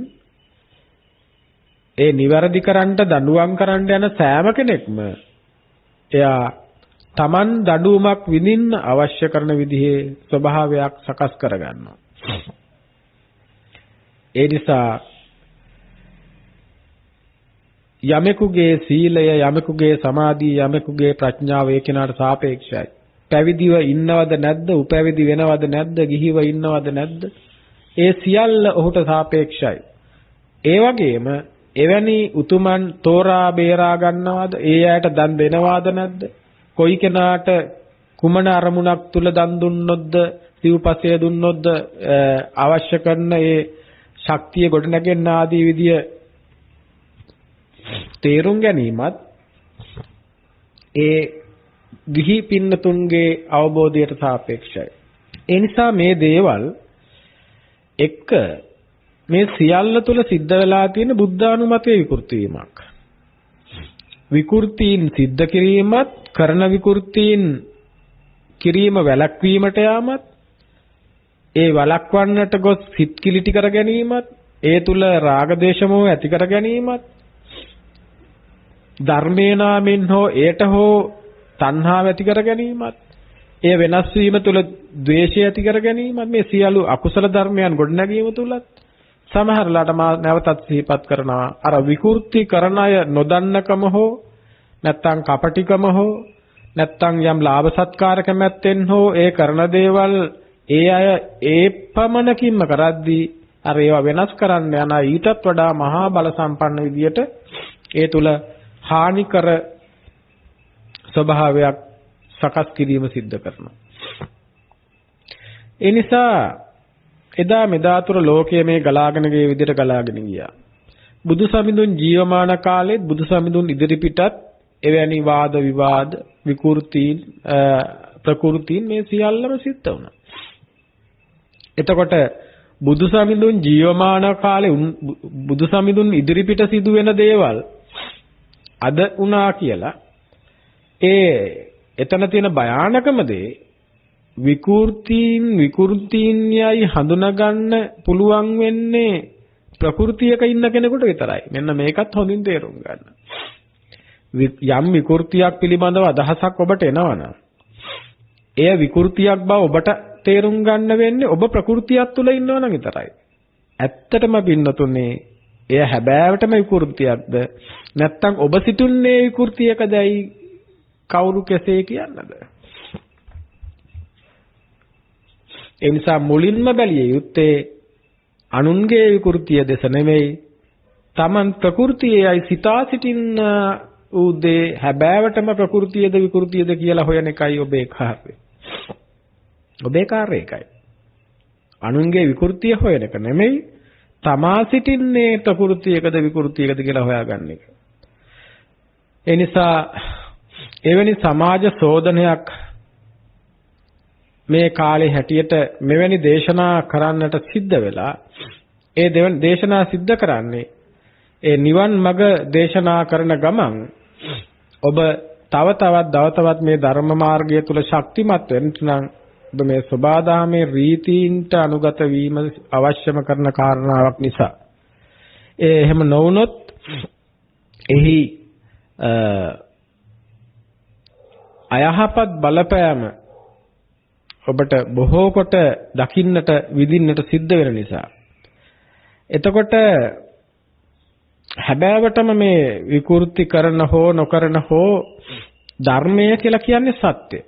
ඒ නිවැරදි කරන්නට දඬුවම් කරන්න යන සෑම කෙනෙක්ම එයා Taman දඬුවමක් විඳින්න අවශ්‍ය කරන විදිහේ ස්වභාවයක් සකස් කරගන්නවා. ඒ නිසා යමෙකුගේ සීලය, යමෙකුගේ සමාධිය, යමෙකුගේ ප්‍රඥාව ඒ කෙනාට සාපේක්ෂයි. පැවිදිව ඉන්නවද නැද්ද? උපැවිදි වෙනවද නැද්ද? ගිහිව ඉන්නවද නැද්ද? ඒ සියල්ල ඔහුට සාපේක්ෂයි. ඒ වගේම එවැනි උතුමන් තෝරා බේරා ගන්නවද? ඒ අයට දන් දෙනවද නැද්ද? කොයි කෙනාට කුමන අරමුණක් තුල දන් දුන්නොත්ද, සිව්පසය දුන්නොත්ද අවශ්‍ය කරන ඒ ශක්තිය ගොඩනැගෙන්න ආදී විදිය තේරුම් ගැනීමත් ඒ ගිහි පින්නතුන්ගේ අවබෝධයට සාපේක්ෂයි. ඒ නිසා මේ දේවල් එක්ක මේ සියල්ල තුල සිද්ධ වෙලා තියෙන බුද්ධානුමතයේ විකෘති වීමක්. විකෘතීන් සිද්ධ කිරීමත්, කරන විකෘතීන් කිරීම වැළැක්වීමට යාමත්, ඒ වළක්වන්නට ගොස් සිත් කිලිටි කර ගැනීමත්, ඒ තුල රාග දේශ මොහ ඇති කර ගැනීමත්, ධර්මේ නාමෙන් හෝ ඒට හෝ තණ්හාව ඇති කර ගැනීමත්, ඒ වෙනස් වීම තුල ද්වේෂය ඇති කර ගැනීමත්, මේ සියලු අකුසල ධර්මයන් ගොඩනැගීම තුලත් සමහරලාට මා නැවතත් සිහිපත් කරනවා අර විකෘති කරන අය නොදන්නකම හෝ නැත්තම් කපටිකම හෝ නැත්තම් යම් ලාභ සත්කාර කැමැත්තෙන් හෝ ඒ කරන දේවල් ඒ අය ඒ පමණකින්ම කරද්දී අර ඒවා වෙනස් කරන්න යන ඊටත් වඩා මහා බල සම්පන්න විදියට ඒ තුල හානිකර ස්වභාවයක් සකස් කිරීම සිද්ධ කරනවා. ඒ නිසා එදා මෙදා තුර ලෝකයේ මේ ගලාගෙන ගිය විදිහට ගලාගෙන ගියා. බුදු සමිඳුන් ජීවමාන කාලෙත් බුදු සමිඳුන් ඉදිරිපිටත් එවැනි වාද විවාද විකෘතීන් ප්‍රකෘතීන් මේ සියල්ලම සිද්ධ වුණා. එතකොට බුදු සමිඳුන් ජීවමාන කාලේ බුදු සමිඳුන් ඉදිරිපිට සිදුවෙන දේවල් අද වුණා කියලා ඒ එතන තියෙන භයානකම දේ විකෘතීන්යයි හඳුනගන්න පුළුවන් වෙන්නේ ප්‍රകൃතියක ඉන්න කෙනෙකුට විතරයි. මෙන්න මේකත් හොඳින් තේරුම් ගන්න. යම් විකෘතියක් පිළිබඳව අදහසක් ඔබට එනවනම් එය විකෘතියක් බව ඔබට තේරුම් ගන්න වෙන්නේ ඔබ ප්‍රകൃතියක් තුල ඉන්නවනම් විතරයි. ඇත්තටම පින්නතුනේ එය හැබෑවටම විකෘතියක්ද නැත්නම් ඔබ සිටින්නේ විකෘතියකදයි කවුරු කෙසේ කියන්නද? ඒ නිසා මුලින්ම බැලිය යුත්තේ අනුන්ගේ විකෘතිය දෙස නෙමෙයි තමන් ප්‍රകൃතියයි සිතා සිටින්න උදේ හැබෑවටම ප්‍රകൃතියද විකෘතියද කියලා හොයන එකයි ඔබේ කාර්යය. ඔබේ කාර්යය එකයි. අනුන්ගේ විකෘතිය හොයන එක නෙමෙයි තමා සිටින්නේ ප්‍රകൃතියකද විකෘතියකද කියලා හොයාගන්න එක. ඒ නිසා එවැනි සමාජ සෝදනයක් මේ කාලේ හැටියට මෙවැනි දේශනා කරන්නට සිද්ධ වෙලා ඒ දේශනා සිද්ධ කරන්නේ ඒ නිවන් මඟ දේශනා කරන ගමන් ඔබ තව තවත් මේ ධර්ම මාර්ගය තුල ශක්තිමත් වෙන්න නම් ඔබ මේ සබාදාමේ රීතීන්ට අනුගත වීම අවශ්‍යම කරන කාරණාවක් නිසා එහෙම නොවුනොත් එහි අයහපත් බලපෑම ඔබට බොහෝ කොට දකින්නට විඳින්නට සිද්ධ වෙන නිසා එතකොට හැබෑවටම මේ විකෘති කරන හෝ නොකරන හෝ ධර්මය කියලා කියන්නේ සත්‍ය.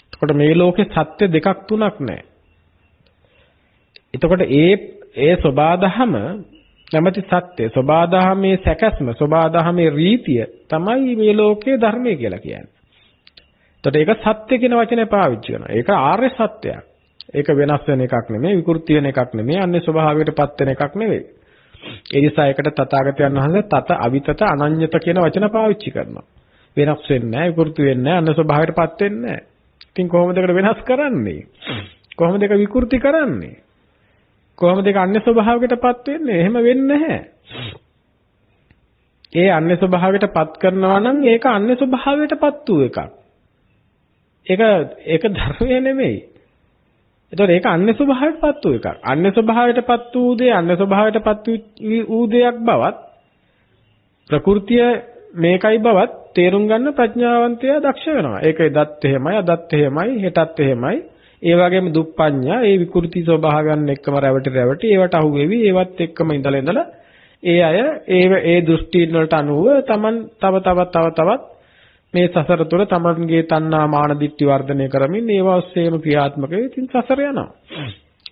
එතකොට මේ ලෝකේ සත්‍ය දෙකක් තුනක් නැහැ. එතකොට ඒ සබාදහම නැමැති සත්‍ය සබාදහමේ සැකස්ම සබාදහමේ රීතිය තමයි මේ ලෝකේ ධර්මය කියලා කියන්නේ. එතකොට ඒක සත්‍ය කියන වචනේ පාවිච්චි කරනවා. ඒක ආර්ය සත්‍යයක්. ඒක වෙනස් වෙන එකක් නෙමෙයි විකෘති වෙන එකක් නෙමෙයි අන්නේ ස්වභාවයටපත් වෙන එකක් නෙමෙයි. ඒ නිසා ඒකට තථාගතයන් වහන්සේ තත අවිතත අනඤ්‍යත කියන වචන පාවිච්චි කරනවා. වෙනස් වෙන්නේ නැහැ විකෘති වෙන්නේ නැහැ අන්නේ ස්වභාවයටපත් වෙන්නේ නැහැ. ඉතින් කොහොමද ඒකට වෙනස් කරන්නේ? කොහොමද ඒක විකෘති කරන්නේ? කොහොමද ඒක අන්නේ ස්වභාවයකටපත් වෙන්නේ? එහෙම වෙන්නේ නැහැ. ඒ අන්නේ ස්වභාවයටපත් කරනවා නම් ඒක අන්නේ ස්වභාවයටපත් වූ එකක්. ඒක ධර්මය නෙමෙයි. එතකොට ඒක අන්‍ය ස්වභාවයටපත් වූ එකක්. අන්‍ය ස්වභාවයටපත් වූ දේ අන්‍ය ස්වභාවයටපත් වූ දෙයක් බවත් ප්‍රകൃතිය මේකයි බවත් තේරුම් ගන්න ප්‍රඥාවන්තයා දක්ෂ වෙනවා. ඒක එදත් එහෙමයි අදත් එහෙමයි හෙටත් එහෙමයි. ඒ වගේම දුප්පඤ්ඤා ඒ විකෘති ස්වභාවයන් එක්කම රැවටි ඒවට අහු වෙවි ඒවත් එක්කම ඉඳලා ඒ අය ඒ දෘෂ්ටීන් වලට අනුව Taman තව තවත් මේ සසර තුළ තමන්ගේ තණ්හා මාන දිට්ඨි වර්ධනය කරමින් ඒවා ඔස්සේම ක්‍රියාත්මක වෙමින් ඉතින් සසර යනවා.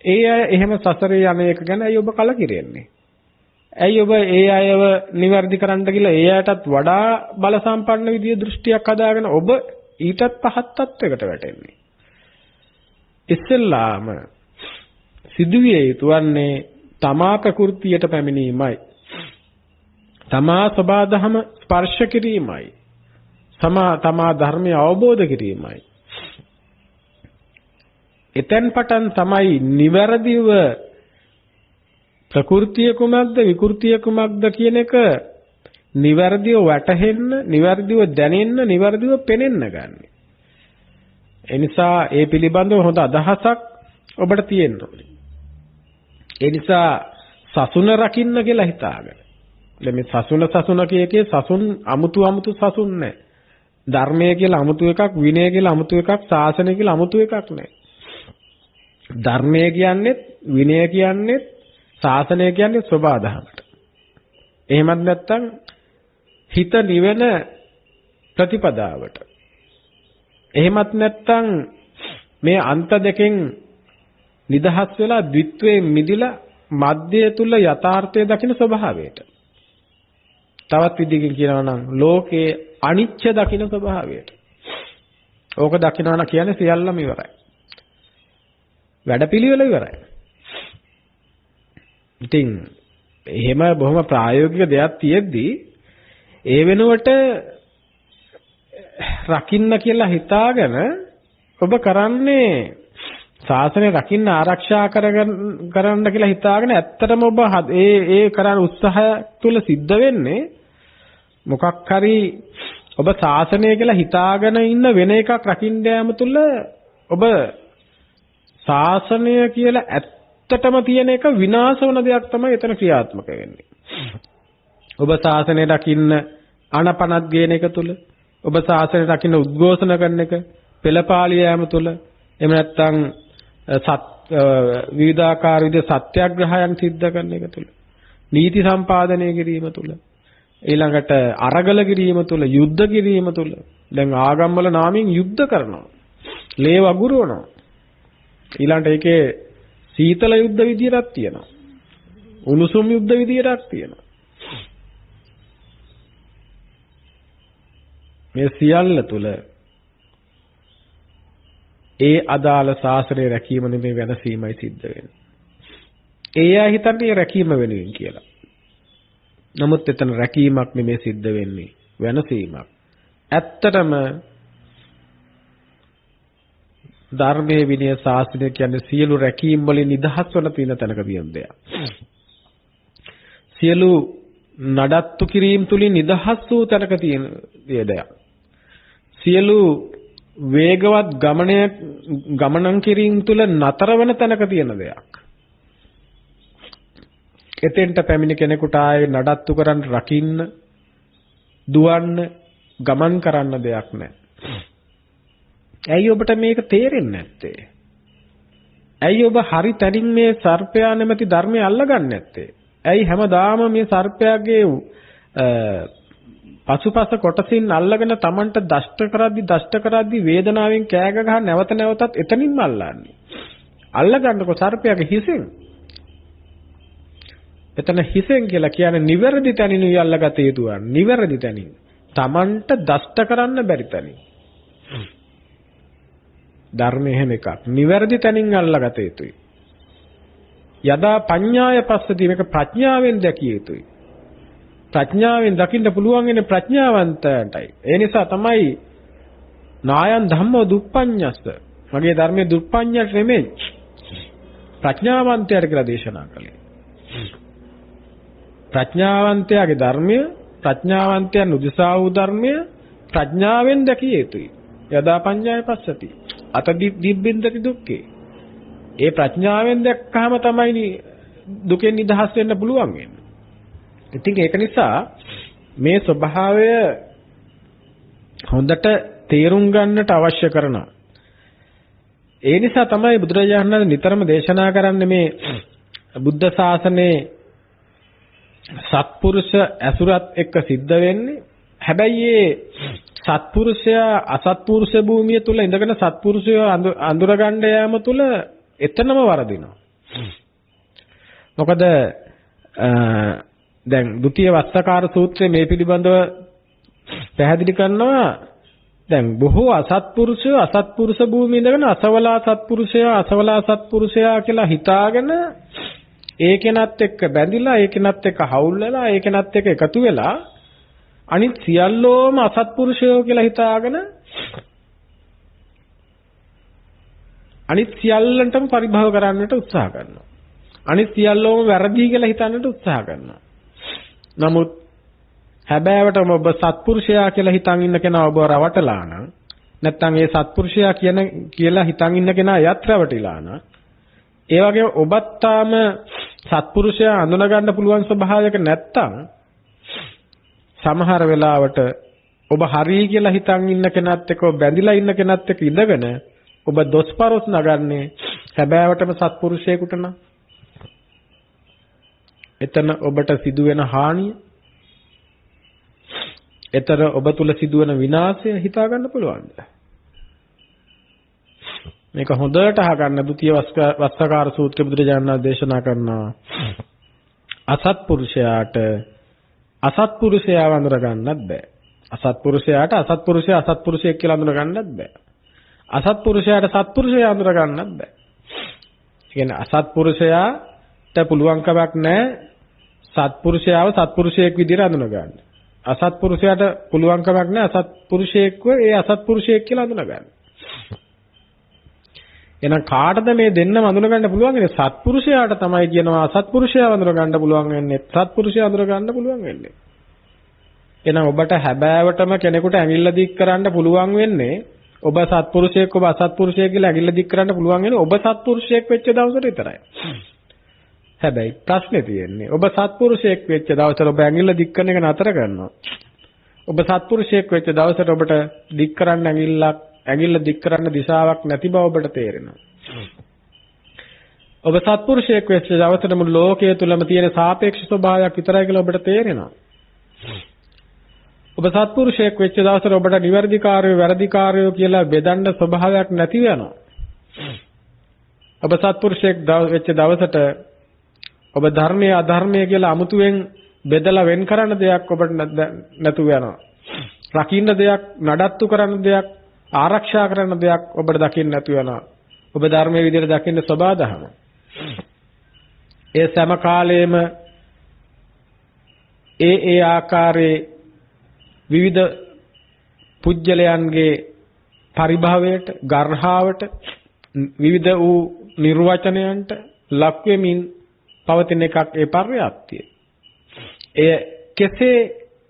ඒ අය එහෙම සසරේ යන එක ගැන අය ඔබ කලකිරෙන්නේ. ඇයි ඔබ ඒ අයව නිවැරදි කරන්න කියලා ඒ අයටත් වඩා බල සම්පන්න විදිය දෘෂ්ටියක් හදාගෙන ඔබ ඊටත් පහත් තත්වයකට වැටෙන්නේ. ඉස්සෙල්ලාම සිදුවිය යුතු වන්නේ තමා ප්‍රകൃතියට පැමිණීමයි. තමා සබාධම ස්පර්ශ කිරීමයි. තමා ධර්මය අවබෝධ කිරීමයි. එතෙන් පටන් තමයි නිවැරදිව ප්‍රകൃතිය කුමක්ද විකෘතිය කුමක්ද කියන එක නිවැරදිව වැටහෙන්න, නිවැරදිව දැනෙන්න, නිවැරදිව පෙනෙන්න ගන්න. ඒ නිසා ඒ පිළිබඳව හොඳ අදහසක් ඔබට තියෙන්න ඕනේ. ඒ නිසා සසුන රකින්න කියලා හිතාගන්න. දැන් මේ සසුන කියකේ සසුන් අමුතු සසුන් නැහැ. ධර්මය කියලා අමුතු එකක්, විනය කියලා අමුතු එකක්, ශාසනය කියලා අමුතු එකක් නැහැ. ධර්මය කියන්නේ, විනය කියන්නේ, ශාසනය කියන්නේ සබාධමයට. එහෙමත් නැත්නම් හිත නිවෙන ප්‍රතිපදාවට. එහෙමත් නැත්නම් මේ අන්ත දෙකෙන් නිදහස් වෙලා ද්විත්වයෙන් මිදිලා මධ්‍යය තුල යථාර්ථය දකින ස්වභාවයට. තවත් විදිහකින් කියනවා නම් ලෝකයේ අනිච්ච දකින ස්වභාවයට. ඕක දකිනවා කියන්නේ සියල්ලම ඉවරයි. වැඩපිළිවෙල ඉවරයි. ඉතින් එහෙම බොහොම ප්‍රායෝගික දෙයක් තියෙද්දී ඒ වෙනුවට රකින්න කියලා හිතාගෙන ඔබ කරන්නේ ශාසනය රකින්න ආරක්ෂා කරන්න කියලා හිතාගෙන ඇත්තටම ඔබ ඒ කරන උත්සාහය තුල සිද්ධ වෙන්නේ මොකක් හරි ඔබ ශාසනය කියලා හිතාගෙන ඉන්න වෙන එකක් රකින්න යාම තුල ඔබ ශාසනය කියලා ඇත්තටම තියෙන එක විනාශ වන දෙයක් තමයි එතන ක්‍රියාත්මක වෙන්නේ. ඔබ ශාසනය රකින්න අනපනත් ගේන එක තුල, ඔබ ශාසනය රකින්න උද්ඝෝෂණ කරන එක, පෙළපාලිය යාම තුල, එහෙම නැත්නම් විවිධාකාර විදිහේ සත්‍යාග්‍රහයන් සිද්ධ කරන එක තුල, නීති සම්පාදනය කිරීම තුල, ඊළඟට අරගල කිරීම තුල, යුද්ධ කිරීම තුල, දැන් ආගම් වල නාමයෙන් යුද්ධ කරනවා, ලේ වගුරුවනවා. ඊළඟට ඒකේ සීතල යුද්ධ විදියටක් තියෙනවා, උණුසුම් යුද්ධ විදියටක් තියෙනවා. මේ සියල්ල තුල ඒ අදාළ ශාසනය රැකීම නෙමෙයි වෙනසීමයි සිද්ධ වෙන්නේ. ඒ අය හිතන්නේ රැකීම වෙනුවෙන් කියලා. නමුත් එතන රැකීමක් නෙමෙයි සිද්ධ වෙන්නේ, වෙනසීමක්. ඇත්තටම ධර්මයේ විනය ශාස්ත්‍රය කියන්නේ සියලු රැකීම් වලින් නිදහස් වන තියෙන තැනක තියෙන දෙයක්. සියලු නඩත්තු කිරීම තුලින් නිදහස් වූ තැනක තියෙන දෙයක්. සියලු වේගවත් ගමනන් කිරීම තුල නතර වෙන තැනක තියෙන දෙයක්. එතෙන්ට පැමිණ කෙනෙකුට ආයේ නඩත්තු කරන්න, රකින්න, දුවන්න, ගමන් කරන්න දෙයක් නැහැ. ඇයි ඔබට මේක තේරෙන්නේ නැත්තේ? ඇයි ඔබ හරි තැනින් මේ සර්පයා නැමැති ධර්මය අල්ලගන්නේ නැත්තේ? ඇයි හැමදාම මේ සර්පයාගේ පසුපස කොටසින් අල්ලගෙන Tamanට දෂ්ට කරද්දි වේදනාවෙන් කෑ ගහ නැවත නැවතත් එතනින්ම අල්ලන්නේ? අල්ලගන්නකො සර්පයාගේ හිසෙන්. එතන හිසෙන් කියලා කියන්නේ නිවැරදි තැනින් අල්ලගත යුතුයි. නිවැරදි තැනින්. Tamanට දෂ්ට කරන්න බැරි තැනින්. ධර්මයේ හැම එකක් නිවැරදි තැනින් අල්ලගත යුතුයි. යදා පඤ්ඤාය පස්සති, මේක ප්‍රඥාවෙන් දැකිය යුතුයි. ප්‍රඥාවෙන් දකින්න පුළුවන් වෙන්නේ ප්‍රඥාවන්තයන්ටයි. ඒ නිසා තමයි නායන් ධම්මෝ දුප්පඤ්ඤස්ස, මගේ ධර්මයේ දුප්පඤ්ඤට නෙමෙයි ප්‍රඥාවන්තයාට කියලා දේශනා කළේ. ප්‍රඥාවන්තයාගේ ධර්මය, ප්‍රඥාවන්තයන් උදෙසා වූ ධර්මය ප්‍රඥාවෙන් දැකිය යුතුයි. යදා පඤ්ඤාය පස්සති අත දිබ්බින්දති දුක්ඛේ. ඒ ප්‍රඥාවෙන් දැක්කහම තමයි දුකෙන් නිදහස් වෙන්න පුළුවන් වෙන්නේ. ඉතින් ඒක නිසා මේ ස්වභාවය හොඳට තේරුම් ගන්නට අවශ්‍ය කරනවා. ඒ නිසා තමයි බුදුරජාණන් වහන්සේ නිතරම දේශනා කරන්නේ මේ බුද්ධ ශාසනයේ සත්පුරුෂ ඇසුරත් එක්ක සිද්ධ වෙන්නේ. හැබැයි ඒ සත්පුරුෂයා අසත්පුරුෂ භූමිය තුල ඉඳගෙන සත්පුරුෂය අඳුරගන්න යාම තුල එතනම වරදිනවා. මොකද දැන් ဒုတိ ය වස්සකාර සූත්‍රයේ මේ පිළිබඳව පැහැදිලි කරනවා. දැන් බොහෝ අසත්පුරුෂයෝ අසත්පුරුෂ භූමියේ ඉඳගෙන අසවලා සත්පුරුෂයා කියලා හිතාගෙන ඒ කෙනත් එක්ක බැඳිලා, ඒ කෙනත් එක්ක හවුල් වෙලා, ඒ කෙනත් එක්ක එකතු වෙලා අනිත් සියල්ලෝම අසත්පුරුෂයෝ කියලා හිතාගෙන අනිත් සියල්ලන්ටම පරිභව කරන්නට උත්සාහ කරනවා. අනිත් සියල්ලෝම වැරදි කියලා හිතන්නට උත්සාහ කරනවා. නමුත් හැබෑවටම ඔබ සත්පුරුෂයා කියලා හිතන් ඉන්න කෙනා ඔබ රවටලා නම්, නැත්නම් ඒ සත්පුරුෂයා කියලා හිතන් ඉන්න කෙනා යත් රවටිලා නම්, ඒ වගේම ඔබත් තාම සත්පුරුෂයා අඳුන ගන්න පුළුවන් ස්වභාවයක නැත්තම් සමහර වෙලාවට ඔබ හරි කියලා හිතන් ඉන්න කෙනත් එක්ක බැඳිලා ඉන්න කෙනත් එක්ක ඉඳගෙන ඔබ දොස්පරොස් නගන්නේ හැබෑවටම සත්පුරුෂයෙකුට නම් එතන ඔබට සිදුවෙන හානිය, එතන ඔබ තුල සිදුවෙන විනාශය හිතා ගන්න පුළුවන්ද? මේක හොඳට අහගන්න. ဒုတိ ය වස්සකාර සූත්‍රය බුදුරජාණන් වහන්සේ දේශනා කරනවා අසත්පුරුෂයාට අසත්පුරුෂයා වඳුර ගන්නත් බෑ. අසත්පුරුෂයාට අසත්පුරුෂයෙක් කියලා වඳුර ගන්නත් බෑ. අසත්පුරුෂයාට සත්පුරුෂයා වඳුර ගන්නත් බෑ. ඒ කියන්නේ අසත්පුරුෂයාට පුළුවන් කමක් නැහැ සත්පුරුෂයාව සත්පුරුෂයෙක් විදිහට අඳුන ගන්න. අසත්පුරුෂයාට පුළුවන් කමක් නැහැ අසත්පුරුෂයෙක්ව ඒ අසත්පුරුෂයෙක් කියලා අඳුන ගන්න. එහෙනම් කාටද මේ දෙන්නම අඳුන ගන්න පුළුවන්? සත්පුරුෂයාට තමයි කියනවා අසත්පුරුෂයා අඳුන ගන්න පුළුවන් වෙන්නේ. සත්පුරුෂයා අඳුන ගන්න පුළුවන් වෙන්නේ. එහෙනම් ඔබට හැබෑවටම කෙනෙකුට ඇඟිල්ල දික් කරන්න පුළුවන් වෙන්නේ ඔබ සත්පුරුෂයෙක් ඔබ අසත්පුරුෂයෙක් කියලා ඇඟිල්ල දික් කරන්න පුළුවන් වෙන්නේ ඔබ සත්පුරුෂයෙක් වෙච්ච දවසට විතරයි. හැබැයි ප්‍රශ්නේ තියෙන්නේ ඔබ සත්පුරුෂයෙක් වෙච්ච දවසට ඔබ ඇඟිල්ල දික් කරන එක නතර කරනවා. ඔබ සත්පුරුෂයෙක් වෙච්ච දවසට ඔබට දික් කරන්න ඇඟිල්ල දික් කරන්න දිශාවක් නැති බව ඔබට තේරෙනවා. ඔබ සත්පුරුෂයෙක් වෙච්ච දවසට මුළු ලෝකයේ තුලම තියෙන සාපේක්ෂ ස්වභාවයක් විතරයි කියලා ඔබට තේරෙනවා. ඔබ සත්පුරුෂයෙක් වෙච්ච දවසට ඔබට නිවැරදිකාරයෝ වැරදිකාරයෝ කියලා බෙදන්න ස්වභාවයක් නැති වෙනවා. ඔබ සත්පුරුෂයෙක් වෙච්ච දවසට ඔබ ධර්මයේ අධර්මයේ කියලා අමුතුවෙන් බෙදලා වෙන් කරන්න දෙයක් ඔබට නැතු වෙනවා. රකින්න දෙයක්, නඩත්තු කරන්න දෙයක්, ආරක්ෂා කරන්න දෙයක් ඔබට දකින්න නැතු වෙනවා. ඔබ ධර්මයේ විදිහට දකින්න සබාදහම. ඒ සෑම කාලෙම ඒ ආකාරයේ විවිධ පුජ්‍යලයන්ගේ පරිභවයට, ගර්හාවට, විවිධ වූ නිර්වචනයන්ට ලක් වෙමින් පවතින එකක් ඒ පර්යාප්තිය. එය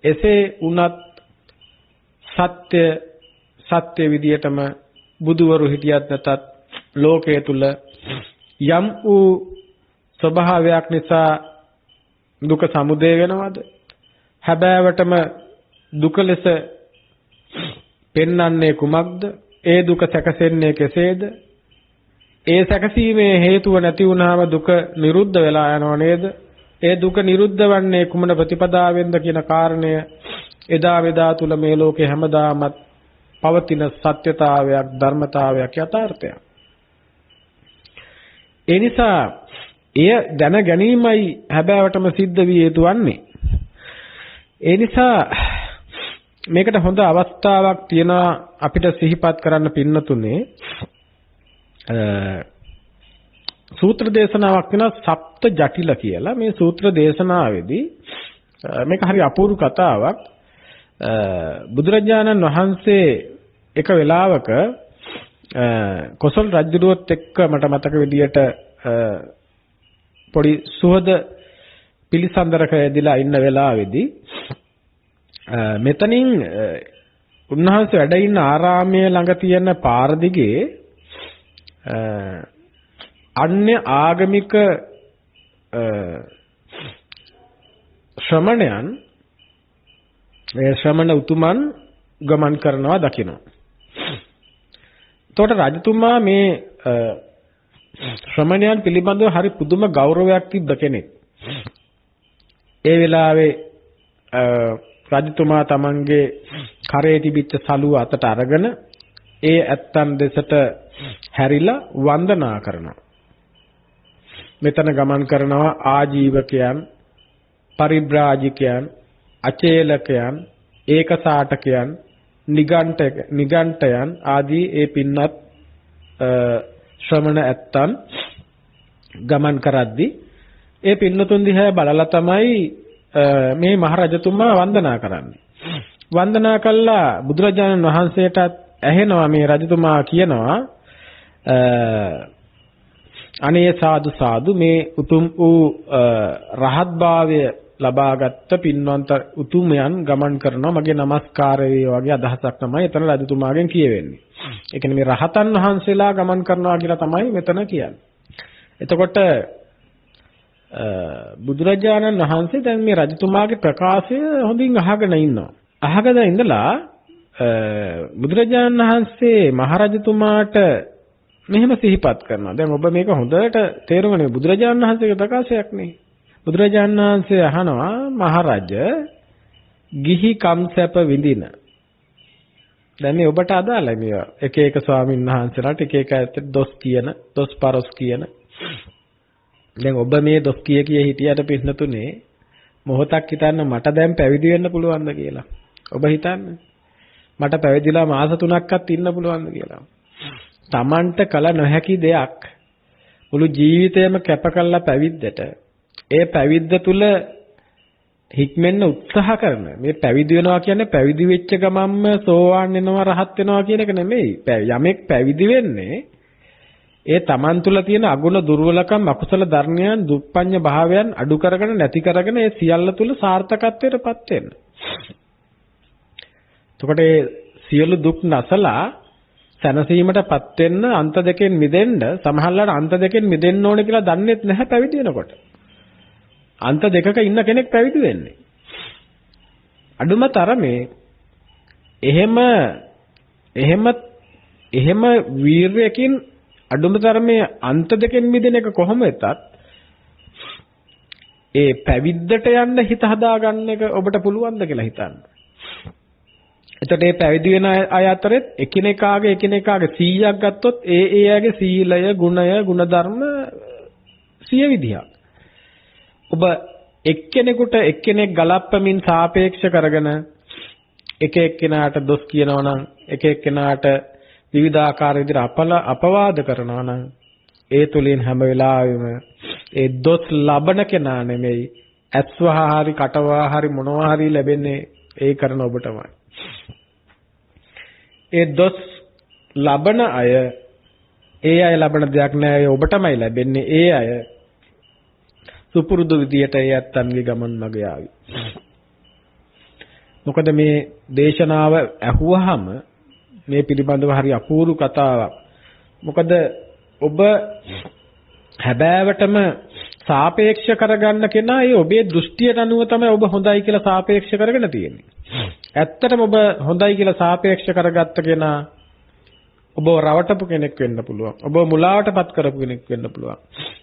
එසේ වුණත් සත්‍ය විදියටම බුදුවරු හිටියත් නැතත් ලෝකයේ තුල යම් වූ ස්වභාවයක් නිසා දුක සමුදය වෙනවද? හැබෑවටම දුක ලෙස පෙන්වන්නේ කුමක්ද? ඒ දුක සැකසෙන්නේ කෙසේද? ඒ සැකසීමේ හේතුව නැති වුණාම දුක නිරුද්ධ වෙලා යනව නේද? ඒ දුක නිරුද්ධ වන්නේ කුමන ප්‍රතිපදාවෙන්ද කියන කාරණය එදා මෙදා තුල මේ ලෝකේ හැමදාමත් පවතින සත්‍යතාවයක්, ධර්මතාවයක්, යථාර්ථයක්. ඒ නිසා එය දැන ගැනීමයි හැබෑවටම සිද්ධ විය යුතු වන්නේ. ඒ නිසා මේකට හොඳ අවස්ථාවක් තියෙනවා අපිට සිහිපත් කරන්න පින්නතුනේ. සූත්‍ර දේශනාවක් වෙනවා සප්ත ජටිල කියලා. මේ සූත්‍ර දේශනාවේදී මේක හරි අපූර්ව කතාවක්. බුදුරජාණන් වහන්සේ එක වෙලාවක කොසල් රජුරුවත් එක්ක මට මතක විදියට පොඩි සුහද පිළිසඳරක ඇදලා ඉන්න වෙලාවේදී මෙතනින් උන්වහන්සේ වැඩ ඉන්න ආරාමයේ ළඟ තියෙන පාර දිගේ අන්‍ය ආගමික ශ්‍රමණයන් ඒ ශ්‍රමණ උතුමන් ගමන් කරනවා දකිනවා. එතකොට රජතුමා මේ ශ්‍රමණයන් පිළිබඳව හරි පුදුම ගෞරවයක් තිබ්බ කෙනෙක්. ඒ වෙලාවේ රජතුමා තමන්ගේ කරේ තිබිච්ච සලුව අතට අරගෙන ඒ ඇත්තන් දෙසට හැරිලා වන්දනා කරනවා. මෙතන ගමන් කරනවා ආජීවකයන්, පරිබ්‍රාජිකයන්, අචේලකයන්, ඒකසාටකයන්, නිගණ්ඨයන් ආදී ඒ පින්වත් ශ්‍රමණ ඇත්තන් ගමන් කරද්දී ඒ පින්නතුන් දිහා බලලා තමයි මේ මහරජතුමා වන්දනා කරන්නේ. වන්දනා කළා බුදුරජාණන් වහන්සේටත් ඇහෙනවා මේ රජතුමා කියනවා අනේ සාදු සාදු මේ උතුම් වූ රහත් භාවය ලබාගත් පින්වන්ත උතුමයන් ගමන් කරනවා මගේ নমස්කාර වේවා වගේ අදහසක් තමයි එතන රජතුමාගෙන් කියවෙන්නේ. ඒ කියන්නේ මේ රහතන් වහන්සේලා ගමන් කරනවා කියලා තමයි මෙතන කියන්නේ. එතකොට බුදුරජාණන් වහන්සේ දැන් මේ රජතුමාගේ ප්‍රකාශය හොඳින් අහගෙන ඉන්නවා. අහගෙන ඉඳලා බුදුරජාණන් වහන්සේ මහරජතුමාට මෙහෙම සිහිපත් කරනවා. දැන් ඔබ මේක හොඳට තේරුම් ගන්න. බුදුරජාණන් වහන්සේගේ ප්‍රකාශයක් නේ. බුදුරජාණන් වහන්සේ අහනවා මහරජ ගිහි කම්සැප විඳින. දැන් මේ ඔබට අදාළයි මේවා. එක එක ස්වාමීන් වහන්සේලාට එක එක ඇත්තට දොස් කියන, දොස් පරොස් කියන. දැන් ඔබ මේ දොස් කිය හිටියට පින්නතුනේ මොහොතක් හිතන්න මට දැන් පැවිදි වෙන්න පුළුවන්ද කියලා. ඔබ හිතන්නේ මට පැවිදිලා මාස 3ක්වත් ඉන්න පුළුවන්ද කියලා. Tamanට කල නොහැකි දෙයක් මුළු ජීවිතේම කැප කළා පැවිද්දට. ඒ පැවිද්ද තුල හික්මෙන්න උත්සාහ කරන මේ පැවිදි වෙනවා කියන්නේ පැවිදි වෙච්ච ගමන්ම සෝවාන් වෙනවා රහත් වෙනවා කියන එක නෙමෙයි. යමෙක් පැවිදි වෙන්නේ ඒ Taman තුල තියෙන අගුණ දුර්වලකම් අකුසල ධර්මයන් දුප්පඤ්ඤ භාවයන් අඩු කරගෙන නැති කරගෙන ඒ සියල්ල තුල සාර්ථකත්වයටපත් වෙන්න. එතකොට ඒ සියලු දුක් නැසලා සැනසීමටපත් වෙන්න අන්ත දෙකෙන් මිදෙන්න සමහරවල්ලාට අන්ත දෙකෙන් මිදෙන්න ඕනේ කියලා දන්නේත් නැහැ පැවිදි වෙනකොට. අන්ත දෙකක ඉන්න කෙනෙක් පැවිදි වෙන්නේ. අඩුම තරමේ එහෙම වීරයකින් අඩුම තරමේ අන්ත දෙකෙන් මිදෙන එක කොහොම වෙතත් ඒ පැවිද්දට යන්න හිත හදාගන්න එක ඔබට පුළුවන්ද කියලා හිතන්න. එතකොට මේ පැවිදි වෙන අය අතරෙත් එකිනෙකාගේ 100ක් ගත්තොත් ඒ අයගේ සීලය, ගුණය, ගුණධර්ම 100 විදිහක්. ඔබ එක්කෙනෙකුට එක්කෙනෙක් ගලප්පමින් සාපේක්ෂ කරගෙන එක එක්කෙනාට දොස් කියනවා නම් එක එක්කෙනාට විවිධාකාර විදිහට අපවාද කරනවා නම් ඒ තුලින් හැම වෙලාවෙම ඒ දොස් ලබන කෙනා නෙමෙයි ඇස්වහා හරි කටවහා හරි මොනවා හරි ලැබෙන්නේ ඒ කරන ඔබටමයි. ඒ දොස් ලබන අය ඒ අය ලබන දෙයක් නෑ ඔබටමයි ලැබෙන්නේ. ඒ අය සුපුරුදු විදියට ඒ ඇත්තන්ගේ ගමන් මග යාවි. මොකද මේ දේශනාව ඇහුවහම මේ පිළිබඳව හරි අපූර්ව කතාවක්. මොකද ඔබ හැබෑවටම සාපේක්ෂ කරගන්න කෙනා ඒ ඔබේ දෘෂ්ටියට අනුව තමයි ඔබ හොඳයි කියලා සාපේක්ෂ කරගෙන තියෙන්නේ. ඇත්තටම ඔබ හොඳයි කියලා සාපේක්ෂ කරගත්ත කෙනා ඔබ රවටපු කෙනෙක් වෙන්න පුළුවන්. ඔබ මුලාවටපත් කරපු කෙනෙක් වෙන්න පුළුවන්.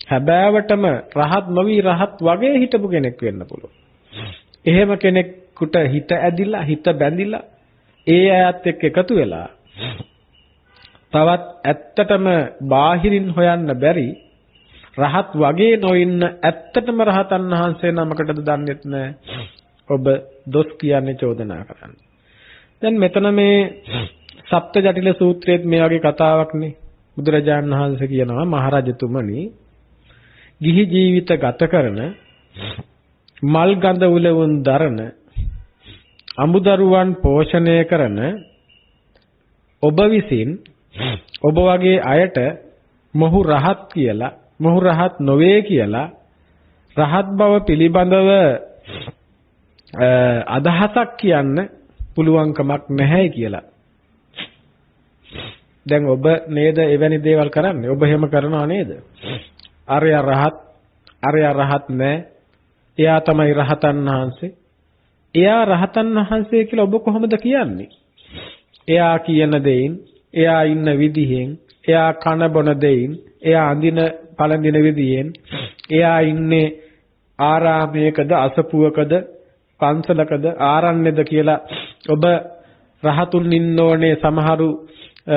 හැබෑවටම රහත් නොවි රහත් වගේ හිටපු කෙනෙක් වෙන්න පුළුවන්. එහෙම කෙනෙකුට හිත ඇදිලා හිත බැඳිලා ඒ අයත් එක්ක එකතු වෙලා තවත් ඇත්තටම බාහිරින් හොයන්න බැරි රහත් වගේ නොඉන්න ඇත්තටම රහතන් වහන්සේ නමකටද දන්නේත් නැහැ. ඔබ දොස් කියන්නේ චෝදනා කරන්නේ. දැන් මෙතන මේ සප්ත ජටිල සූත්‍රයේත් මේ වගේ කතාවක්නේ. බුදුරජාණන් වහන්සේ කියනවා මහරජතුමනි ගිහි ජීවිත ගත කරන මල් ගඳ උලවුන් දරන අමුදරුවන් පෝෂණය කරන ඔබ විසින් ඔබ වගේ අයට මොහු රහත් කියලා මොහු රහත් නොවේ කියලා රහත් බව පිළිබඳව අදහසක් කියන්න පුළුවන්කමක් නැහැ කියලා. දැන් ඔබ නේද එවැනි දේවල් කරන්නේ? ඔබ එහෙම කරනවා නේද? අරයා රහත් නෑ. එයා තමයි රහතන් වහන්සේ. එයා රහතන් වහන්සේ කියලා ඔබ කොහොමද කියන්නේ? එයා කියන දෙයින්, එයා ඉන්න විදිහෙන්, එයා කන බොන දෙයින්, එයා අඳින පළඳින විදියෙන්, එයා ඉන්නේ ආරාමයකද, අසපුවකද, පන්සලකද, ආරණ්‍යද කියලා ඔබ රහතුන් ඉන්න ඕනේ. සමහරු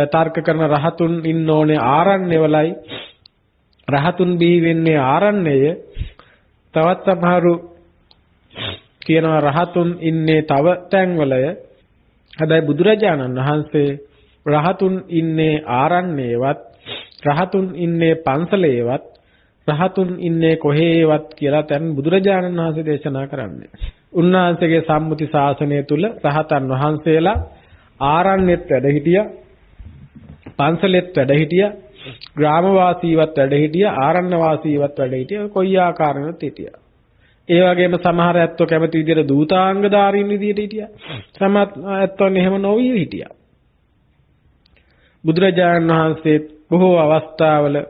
තර්ක කරන රහතුන් ඉන්න ඕනේ ආරණ්‍යවලයි. රහතුන් බිහි වෙන්නේ ආරණ්‍යය. තවත් සමහරු කියනවා රහතුන් ඉන්නේ තව තැන්වලය. හැබැයි බුදුරජාණන් වහන්සේ රහතුන් ඉන්නේ ආරණ්‍යේවත්, රහතුන් ඉන්නේ පන්සලේවත්, රහතුන් ඉන්නේ කොහේවත් කියලා තැන් බුදුරජාණන් වහන්සේ දේශනා කරන්නේ. උන්වහන්සේගේ සම්මුති ශාසනය තුල රහතන් වහන්සේලා ආරණ්‍යෙත් වැඩ හිටියා, පන්සලෙත් වැඩ හිටියා, ග්‍රාමවාසීවත් වැඩ හිටියා, ආරණ්‍ය වාසීවත් වැඩ හිටියා, කොයි ආකාරයෙන්වත් හිටියා. ඒ වගේම සමහර ඇත්තෝ කැමති විදිහට දූතාංගධාරීන් විදිහට හිටියා. සමහර ඇත්තෝ එහෙම නොවි හිටියා. බුදුරජාණන් වහන්සේ බොහෝ අවස්ථාවල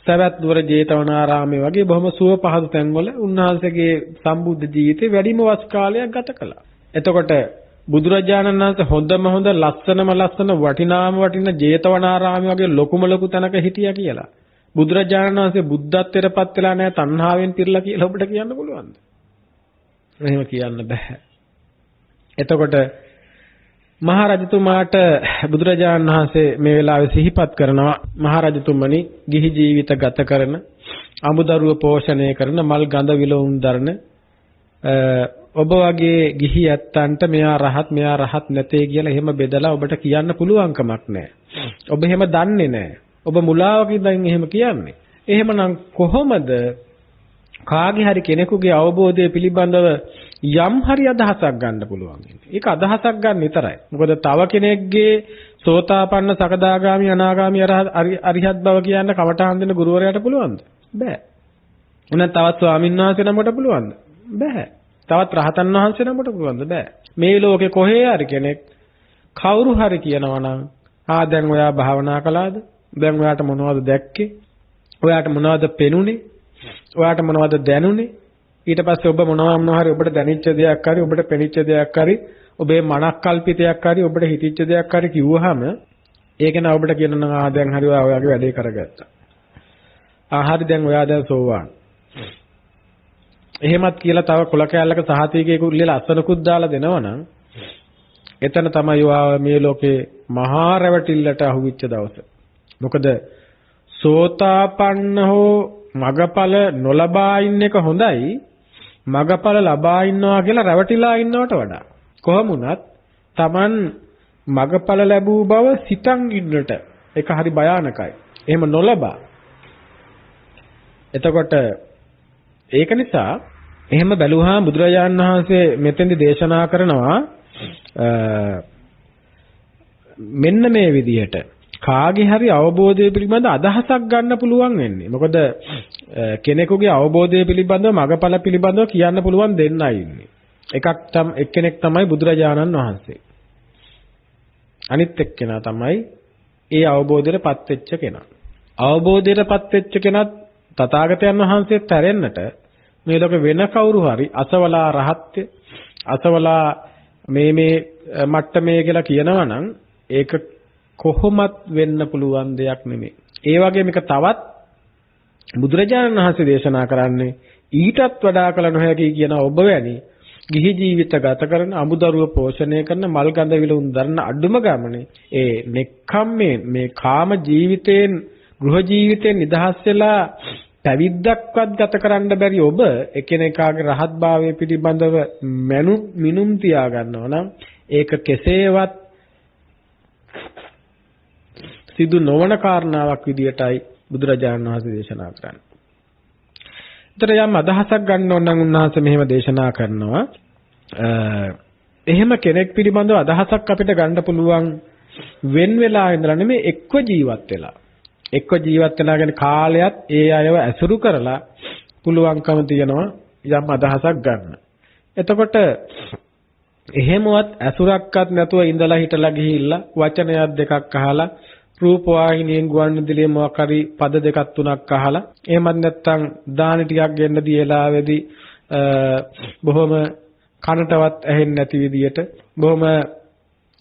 සවැත් නුවර ජේතවනාරාමයේ වගේ බොහොම සුව පහසු තැන්වල උන්වහන්සේගේ සම්බුද්ධ ජීවිතේ වැඩිම වස් කාලයක් ගත කළා. එතකොට බුදුරජාණන් වහන්සේ හොඳ ලස්සන වටිනාම වටින ජේතවනාරාමයේ වගේ ලොකු තැනක හිටියා කියලා. බුදුරජාණන් වහන්සේ බුද්ධත්වයට පත් වෙලා නැහැ, තණ්හාවෙන් පිරලා කියලා ඔබට කියන්න පුළුවන්ද? එහෙම කියන්න බෑ. එතකොට මහරජතුමාට බුදුරජාණන් වහන්සේ මේ වෙලාවේ සිහිපත් කරනවා මහරජතුමනි ගිහි ජීවිත ගත කරන අමුදරුව පෝෂණය කරන මල් ගඳ විලවුන් දරන ඔබ වගේ ගිහි ඇත්තන්ට මෙයා රහත් නැතේ කියලා එහෙම බෙදලා ඔබට කියන්න පුළුවන්කමක් නැහැ. ඔබ එහෙම දන්නේ නැහැ. ඔබ මුලාවකින් දැන් එහෙම කියන්නේ. එහෙමනම් කොහොමද කාගේ හරි කෙනෙකුගේ අවබෝධය පිළිබඳව යම් හරි අදහසක් ගන්න පුළුවන්. ඒක අදහසක් ගන්න විතරයි. මොකද තව කෙනෙක්ගේ සෝතාපන්න සකදාගාමි අනාගාමි අරිහත් බව කියන්න කවටහන් දෙන ගුරුවරයාට පුළුවන්ද? බෑ. එහෙනම් තවත් ස්වාමීන් වහන්සේ නමකට පුළුවන්ද? බෑ. තවත් රහතන් වහන්සේ නමකට පුළුවන්ද? බෑ. මේ ලෝකේ කොහේ හරි කෙනෙක් කවුරු හරි කියනවා නම් දැන් ඔයා භාවනා කළාද? දැන් ඔයාට මොනවද දැක්කේ? ඔයාට මොනවද පෙනුනේ? ඔයාට මොනවද දැනුනේ? ඊට පස්සේ ඔබ මොනවා හරි ඔබට දැනෙච්ච දෙයක් හරි ඔබට පෙනිච්ච දෙයක් හරි ඔබේ මනස්කල්පිතයක් හරි ඔබට හිතිච්ච දෙයක් හරි කිව්වහම ඒක න ඔබට කියනවා දැන් හරි ඔයාගේ වැඩේ කරගත්තා. හරි දැන් ඔයා දැන් සෝවාන්. එහෙමත් කියලා තව කොල කැලලක සහතිකේකුත් ලියලා අසනකුත් දාලා දෙනවනම් එතන තමයි ඔයා මේ ලෝකේ මහා රැවටිල්ලට අහුවිච්ච දවස. මොකද සෝතාපන්න හෝ මගඵල නොලබා ඉන්න එක හොඳයි මගඵල ලබා ඉන්නවා කියලා රැවටිලා ඉන්නවට වඩා. කොහොම වුණත් Taman මගඵල ලැබූ බව සිතන් ඉන්නට ඒක හරි භයානකයි. එහෙම නොලබා. එතකොට ඒක නිසා එහෙම බැලුවා බුදුරජාණන් වහන්සේ මෙතෙන්දි දේශනා කරනවා මෙන්න මේ විදිහට කාගේ හරි අවබෝධය පිළිබඳ අදහසක් ගන්න පුළුවන් වෙන්නේ. මොකද කෙනෙකුගේ අවබෝධය පිළිබඳව මගඵල පිළිබඳව කියන්න පුළුවන් දෙන්නයි ඉන්නේ. එක්කෙනෙක් තමයි බුදුරජාණන් වහන්සේ. අනිත් එක්කෙනා තමයි ඒ අවබෝධයටපත් වෙච්ච කෙනා. අවබෝධයටපත් වෙච්ච කෙනත් තථාගතයන් වහන්සේත් හැරෙන්නට මේ ලෝකෙ වෙන කවුරු හරි අසවලා රහත්ය අසවලා මේ මට්ටමේ කියලා කියනවනම් ඒක කොහොමත් වෙන්න පුළුවන් දෙයක් නෙමෙයි. ඒ වගේම එක තවත් බුදුරජාණන් වහන්සේ දේශනා කරන්නේ ඊටත් වඩා කල නොහැකි කියන ඔබ වැනි ගිහි ජීවිත ගත කරන අමුදරුව පෝෂණය කරන මල් ගඳ විලවුන් දරන අඩුම ගමනේ ඒ නෙක්ඛම්මේ මේ කාම ජීවිතයෙන් ගෘහ ජීවිතයෙන් නිදහස් වෙලා පැවිද්දක්වත් ගත කරන්න බැරි ඔබ එකිනෙකාගේ රහත් භාවය පිළිබඳව මිනුම් තියා ගන්නවා නම් ඒක කෙසේවත් සිදු නොවන කාරණාවක් විදියටයි බුදුරජාණන් වහන්සේ දේශනා කරන්නේ. ඒතර යම් අදහසක් ගන්න ඕන නම් උන්වහන්සේ මෙහෙම දේශනා කරනවා. එහෙම කෙනෙක් පිළිබඳව අදහසක් අපිට ගන්න පුළුවන් වෙන වෙලා ඉඳලා නෙමෙයි එක්ව ජීවත් වෙලා. එක්ව ජීවත් වෙනා කියන්නේ කාලයත් ඒ අයව ඇසුරු කරලා පුළුවන්කම තියෙනවා යම් අදහසක් ගන්න. එතකොට එහෙමවත් ඇසුරක්වත් නැතුව ඉඳලා හිටලා ගිහිල්ලා වචනයක් දෙකක් අහලා රූප වාහිනියෙන් ගුවන් විදුලියේ මොකක් හරි පද දෙකක් තුනක් අහලා එහෙමත් නැත්නම් දාන ටිකක් ගෙන්න දීලාවේදී බොහොම කනටවත් ඇහෙන්නේ නැති විදියට බොහොම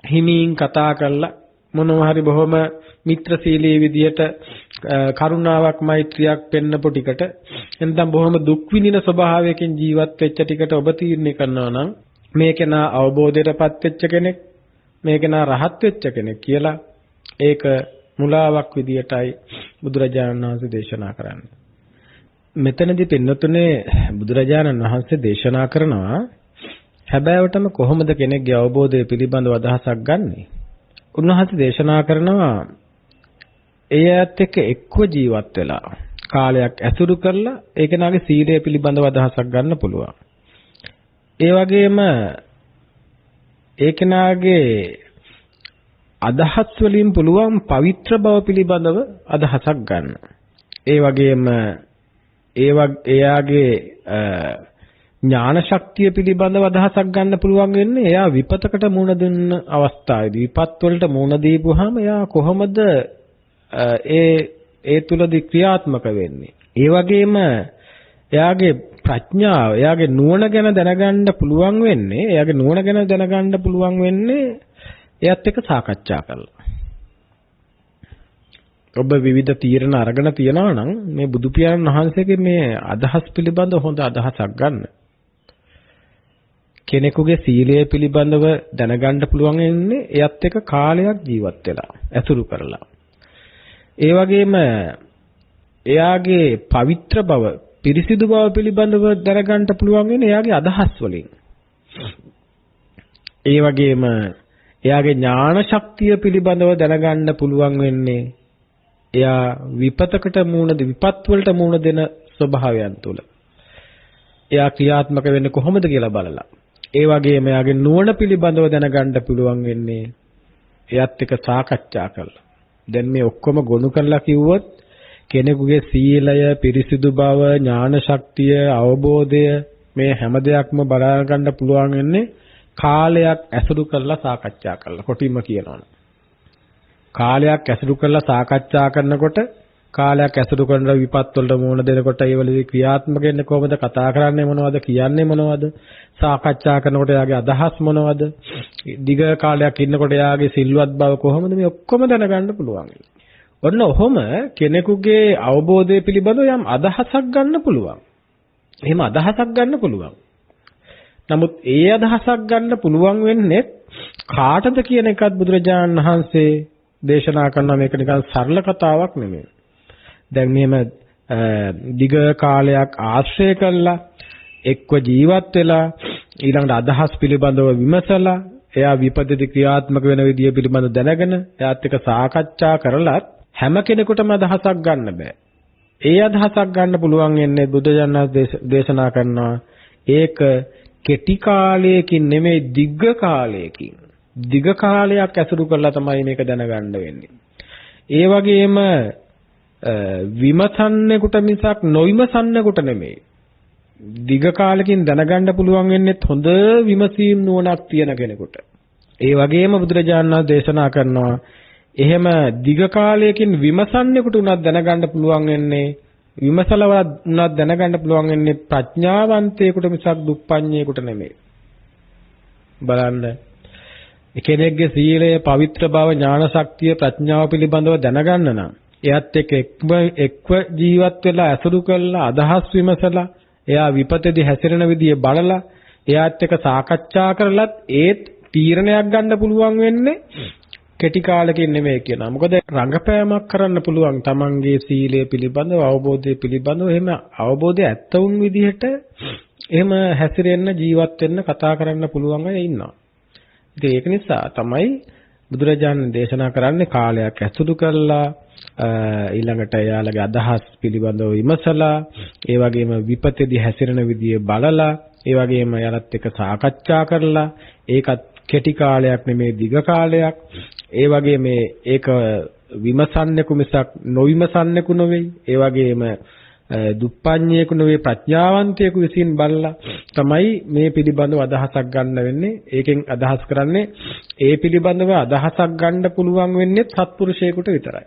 හිමින් කතා කරලා මොනවා හරි බොහොම මිත්‍රශීලී විදියට කරුණාවක් මෛත්‍රියක් පෙන්නපු ටිකට එතෙන් බොහොම දුක් විඳින ස්වභාවයකින් ජීවත් වෙච්ච ටිකට ඔබ තීරණය කරනවා නම් මේකේනා අවබෝධයටපත් වෙච්ච කෙනෙක් මේකේනා රහත් වෙච්ච කෙනෙක් කියලා ඒක මුලාවක් විදියටයි බුදුරජාණන් වහන්සේ දේශනා කරන්නේ. මෙතනදී පින්නතුනේ බුදුරජාණන් වහන්සේ දේශනා කරනවා හැබෑවටම කොහොමද කෙනෙක්ගේ අවබෝධය පිළිබඳව අදහසක් ගන්නෙ? උන්වහන්සේ දේශනා කරනවා එයත් එක්ක එක්ව ජීවත් වෙලා කාලයක් ඇසුරු කරලා ඒ කෙනාගේ සීලය පිළිබඳව අදහසක් ගන්න පුළුවන්. ඒ වගේම ඒ කෙනාගේ අදහස් වලින් පුළුවන් පවිත්‍ර බව පිළිබඳව අදහසක් ගන්න. ඒ වගේම එයාගේ ඥාන ශක්තිය පිළිබඳව අදහසක් ගන්න පුළුවන් වෙන්නේ එයා විපතකට මුහුණ දෙන්න අවස්ථාවේදී විපත් වලට මුහුණ දීපුවාම එයා කොහොමද ඒ තුලදී ක්‍රියාත්මක වෙන්නේ. ඒ වගේම එයාගේ ප්‍රඥාව එයාගේ නුවණ ගැන දැනගන්න පුළුවන් වෙන්නේ එයත් එක්ක සාකච්ඡා කරලා. ඔබ විවිධ තීරණ අරගෙන තියනවා නම් මේ බුදු පියාණන් වහන්සේගේ මේ අදහස් පිළිබඳව හොඳ අදහසක් ගන්න. කෙනෙකුගේ සීලය පිළිබඳව දැනගන්න පුළුවන් වෙන්නේ එයත් එක්ක කාලයක් ජීවත් වෙලා ඇසුරු කරලා. ඒ වගේම එයාගේ පවිත්‍ර බව පිරිසිදු බව පිළිබඳව දැනගන්න පුළුවන් වෙන්නේ එයාගේ අදහස් වලින්. ඒ වගේම එයාගේ ඥාන ශක්තිය පිළිබඳව දැනගන්න පුළුවන් වෙන්නේ එයා විපත් වලට මුහුණ දෙන ස්වභාවයන් තුළ. එයා ක්‍රියාත්මක වෙන්නේ කොහොමද කියලා බලලා. ඒ වගේම එයාගේ නුවණ පිළිබඳව දැනගන්න පුළුවන් වෙන්නේ එයත් එක්ක සාකච්ඡා කරලා. දැන් මේ ඔක්කොම ගොනු කරලා කිව්වොත් කෙනෙකුගේ සීලය, පිරිසිදු බව, ඥාන ශක්තිය, අවබෝධය මේ හැම දෙයක්ම බලා ගන්න පුළුවන් වෙන්නේ කාලයක් ඇසුරු කරලා සාකච්ඡා කරලා කොටින්ම කියනවනේ. කාලයක් ඇසුරු කරලා සාකච්ඡා කරනකොට කාලයක් ඇසුරු කරන විපත් වලට මුහුණ දෙනකොට ඒ වලදී ක්‍රියාත්මක වෙන්නේ කොහොමද? කතා කරන්නේ මොනවද? කියන්නේ මොනවද? සාකච්ඡා කරනකොට එයාගේ අදහස් මොනවද? දිග කාලයක් ඉන්නකොට එයාගේ සිල්වත් බව කොහොමද? මේ ඔක්කොම දැනගන්න පුළුවන්. ඔන්න ඔහොම කෙනෙකුගේ අවබෝධය පිළිබඳව යම් අදහසක් ගන්න පුළුවන්. එහෙම අදහසක් ගන්න පුළුවන්. නමුත් ඒ අදහසක් ගන්න පුළුවන් වෙන්නේ කාටද කියන එකත් බුදුරජාණන් වහන්සේ දේශනා කරන මේක නිකන් සරල කතාවක් නෙමෙයි. දැන් මෙහෙම දිග කාලයක් ආශ්‍රය කළා එක්ව ජීවත් වෙලා ඊළඟට අදහස් පිළිබඳව විමසලා එයා විපදිත ක්‍රියාත්මක වෙන විදිය පිළිබඳව දැනගෙන එයාත් එක්ක සාකච්ඡා කරලත් හැම කෙනෙකුටම අදහසක් ගන්න බෑ. ඒ අදහසක් ගන්න පුළුවන් වෙන්නේ බුදුජානක දේශනා කරනවා ඒක කෙටි කාලයකින් නෙමෙයි දිග්ග කාලයකින්. දිග කාලයක් ඇසුරු කරලා තමයි මේක දැනගන්න වෙන්නේ. ඒ වගේම විමසන්නෙකුට මිසක් නොවිමසන්නෙකුට නෙමෙයි. දිග කාලෙකින් දැනගන්න පුළුවන් වෙන්නේ හොඳ විමසීම් නුවණක් තියෙන කෙනෙකුට. ඒ වගේම බුදුරජාණන් වහන්සේ දේශනා කරනවා එහෙම දිග කාලයකින් විමසන්නෙකුට උනත් දැනගන්න පුළුවන් වෙන්නේ විමසලවත් උනත් දැනගන්න පුළුවන් වෙන්නේ ප්‍රඥාවන්තයෙකුට මිසක් දුප්පඤ්ඤයෙකුට නෙමෙයි. බලන්න කෙනෙක්ගේ සීලය, පවිත්‍ර බව, ඥාන ශක්තිය, ප්‍රඥාව පිළිබඳව දැනගන්න නම් එයත් එක්ව ජීවත් වෙලා ඇසුරු කරලා අදහස් විමසලා එයා විපතේදී හැසිරෙන විදිය බලලා එයාත් එක්ක සාකච්ඡා කරලත් ඒත් තීරණයක් ගන්න පුළුවන් වෙන්නේ කෙටි කාලෙකින් නෙමෙයි කියනවා. මොකද රංගපෑමක් කරන්න පුළුවන් තමන්ගේ සීලය පිළිබඳව, අවබෝධය පිළිබඳව. එහෙම අවබෝධය ඇත්ත වුන් විදිහට එහෙම හැසිරෙන්න, ජීවත් වෙන්න, කතා කරන්න පුළුවන් අය ඉන්නවා. ඉතින් ඒක නිසා තමයි බුදුරජාණන් දේශනා කරන්නේ කාලයක් ඇසුරු කරලා ඊළඟට එයාලගේ අදහස් පිළිබඳව විමසලා, ඒ වගේම විපතේදී හැසිරෙන විදිය බලලා, ඒ වගේම යාලත් එක්ක සාකච්ඡා කරලා, ඒකත් කෙටි කාලයක් නෙමේ දිග කාලයක්. ඒ වගේම ඒක විමසන්නෙකු මිසක් නොවිමසන්නෙකු නෙවෙයි. ඒ වගේම දුප්පඤ්ඤයෙකු නෙවෙයි ප්‍රඥාවන්තයෙකු විසින් බලලා තමයි මේ පිළිබඳව අදහසක් ගන්න වෙන්නේ. ඒකෙන් අදහස් කරන්නේ ඒ පිළිබඳව අදහසක් ගන්න පුළුවන් වෙන්නේ සත්පුරුෂයෙකුට විතරයි.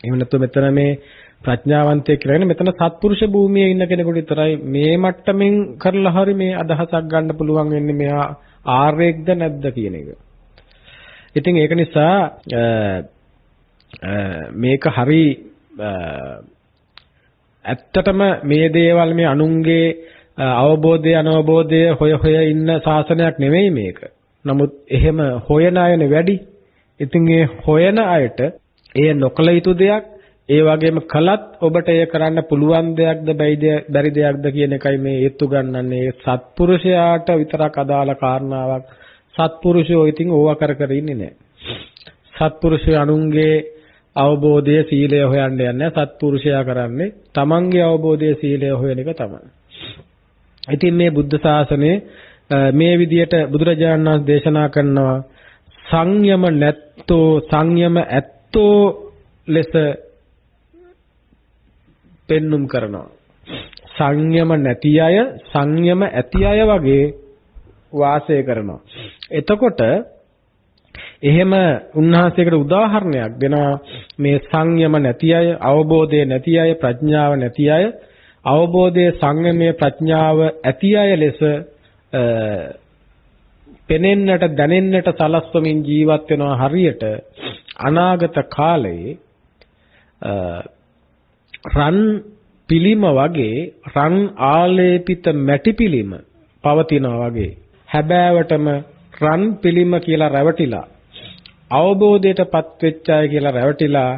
එහෙම නැත්නම් මෙතන මේ ප්‍රඥාවන්තයෙක් කියන්නේ මෙතන සත්පුරුෂ භූමියේ ඉන්න කෙනෙකුට විතරයි මේ මට්ටමින් කරලා හරි මේ අදහසක් ගන්න පුළුවන් වෙන්නේ මෙහා ආර්යෙක්ද නැද්ද කියන එක. ඉතින් ඒක නිසා මේක හරි ඇත්තටම මේ දේවල් මේ අනුන්ගේ අවබෝධය අනවබෝධය හොය ඉන්න ශාසනයක් නෙමෙයි මේක. නමුත් එහෙම හොයන අයනේ වැඩි. ඉතින් ඒ හොයන අයට එය නොකල යුතු දෙයක්, ඒ වගේම කළත් ඔබට එය කරන්න පුළුවන් දෙයක්ද බැරි දෙයක්ද කියන එකයි මේ හේතු ගන්නන්නේ. සත්පුරුෂයාට විතරක් අදාළ කාරණාවක්. සත්පුරුෂයෝ ඉතින් ඕවා කර ඉන්නේ නැහැ. සත්පුරුෂය අනුන්ගේ අවබෝධය සීලය හොයන්න යන්නේ. සත්පුරුෂයා කරන්නේ තමන්ගේ අවබෝධය සීලය හොයන එක තමයි. ඉතින් මේ බුද්ධ ශාසනයේ මේ විදියට බුදුරජාණන් වහන්සේ දේශනා කරනවා සංයම නැත්තෝ සංයම ඇත්තෝ ලෙස පෙන්눔 කරනවා. සංයම නැති අය සංයම ඇති අය වගේ වාසය කරනවා. එතකොට එහෙම උන්වහන්සේකට උදාහරණයක් දෙනවා. මේ සංයම නැති අය, අවබෝධය නැති අය, ප්‍රඥාව නැති අය අවබෝධය, සංයමයේ, ප්‍රඥාව ඇති අය ලෙස පෙනෙන්නට දැනෙන්නට සලස්වමින් ජීවත් වෙනවා. හරියට අනාගත කාලයේ රන් පිළිම වගේ, රන් ආලේපිත මැටි පිළිම පවතිනවා වගේ හැබෑවටම රන් පිළිම කියලා රැවටිලා, අවබෝධයටපත් වෙච්ච අය කියලා රැවටිලා,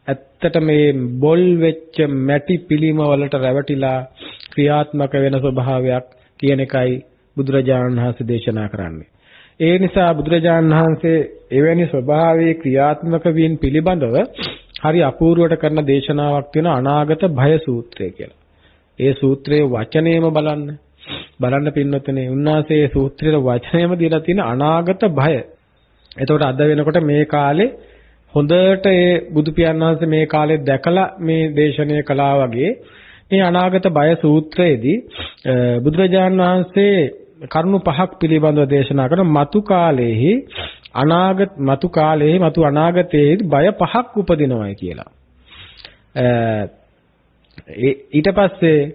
ඇත්තට මේ බොල් වෙච්ච මැටි පිළිම වලට රැවටිලා ක්‍රියාත්මක වෙන ස්වභාවයක් කියන එකයි බුදුරජාණන් වහන්සේ දේශනා කරන්නේ. ඒ නිසා බුදුරජාණන් වහන්සේ එවැනි ස්වභාවයේ ක්‍රියාත්මක වීම පිළිබඳව හරි අපූර්වට කරන දේශනාවක් තියෙන අනාගත භය සූත්‍රය කියලා. ඒ සූත්‍රයේ වචනේම බලන්න පින්නොතනේ උන්වහන්සේ සූත්‍රයේ වචනේම දීලා තියෙන අනාගත භය. එතකොට අද වෙනකොට මේ කාලේ හොඳට ඒ බුදු පියාණන් වහන්සේ මේ කාලේ දැකලා මේ දේශනය කළා වගේ මේ අනාගත භය සූත්‍රයේදී බුදුරජාණන් වහන්සේ කරුණු පහක් පිළිබඳව දේශනා කරන මතු කාලයේහි මතු කාලයේ මතු අනාගතයේ බය පහක් උපදිනවායි කියලා. ඊට පස්සේ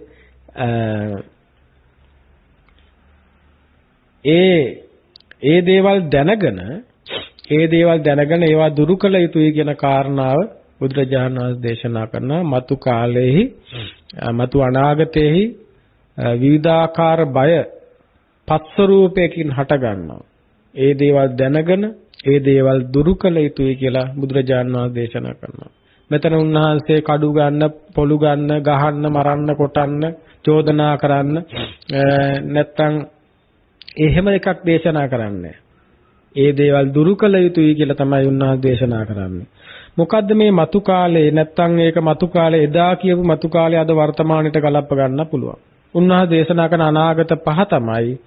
ඒ දේවල් දැනගෙන ඒවා දුරු කළ යුතුයි කියන කාරණාව බුදුරජාණන් වහන්සේ දේශනා කරනවා. මතු කාලයේහි මතු අනාගතයේහි විවිධාකාර බය පස්වරූපයකින් හට ගන්නවා. ඒ දේවල් දැනගෙන ඒ දේවල් දුරු කළ යුතුයි කියලා බුදුරජාණන් වහන්සේ දේශනා කරනවා. මෙතන උන්වහන්සේ කඩු ගන්න, පොළු ගන්න, ගහන්න, මරන්න, කොටන්න, චෝදනා කරන්න නැත්තම් එහෙම එකක් දේශනා කරන්නේ. ඒ දේවල් දුරු කළ යුතුයි කියලා තමයි උන්වහන්සේ දේශනා කරන්නේ. මොකද්ද මේ මතු කාලේ නැත්තම් ඒක මතු කාලේ එදා කියපු මතු කාලේ අද වර්තමානයට ගලප ගන්න පුළුවන්. උන්වහන්සේ දේශනා කරන අනාගත පහ තමයි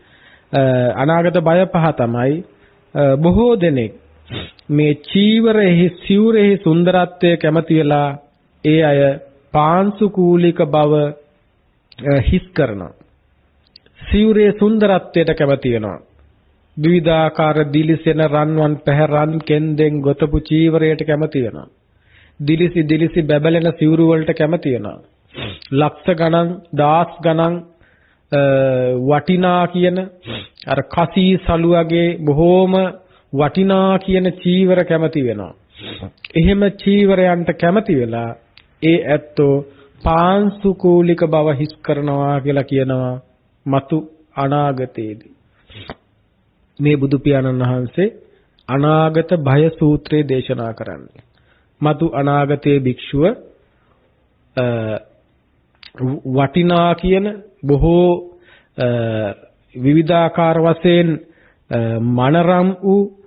අනාගත බය පහ තමයි බොහෝ දෙනෙක් මේ චීවරෙහි සිවුරෙහි සුන්දරත්වයේ කැමති වෙලා ඒ අය පාංශුකූලික බව හිස් කරනවා. සිවුරේ සුන්දරත්වයට කැමති වෙනවා. විවිධාකාර දිලිසෙන රන්වන් පැහැරන් කෙන්දෙන් ගොතපු චීවරයට කැමති වෙනවා. දිලිසි බැබලෙන සිවුරු වලට කැමති වෙනවා. ලක්ෂ ගණන්, දහස් ගණන් වටිනා කියන අර කසී සලු වගේ බොහෝම වටිනා කියන චීවර කැමති වෙනවා. එහෙම චීවරයන්ට කැමති වෙලා ඒ ඇත්තෝ පාංශුකූලික බව හිස් කරනවා කියලා කියනවා මතු අනාගතයේදී. මේ බුදු පියාණන් වහන්සේ අනාගත භය සූත්‍රයේ දේශනා කරන්නේ. මතු අනාගතයේ භික්ෂුව වටිනා කියන බොහෝ විවිධාකාර වශයෙන් මනරම් වූ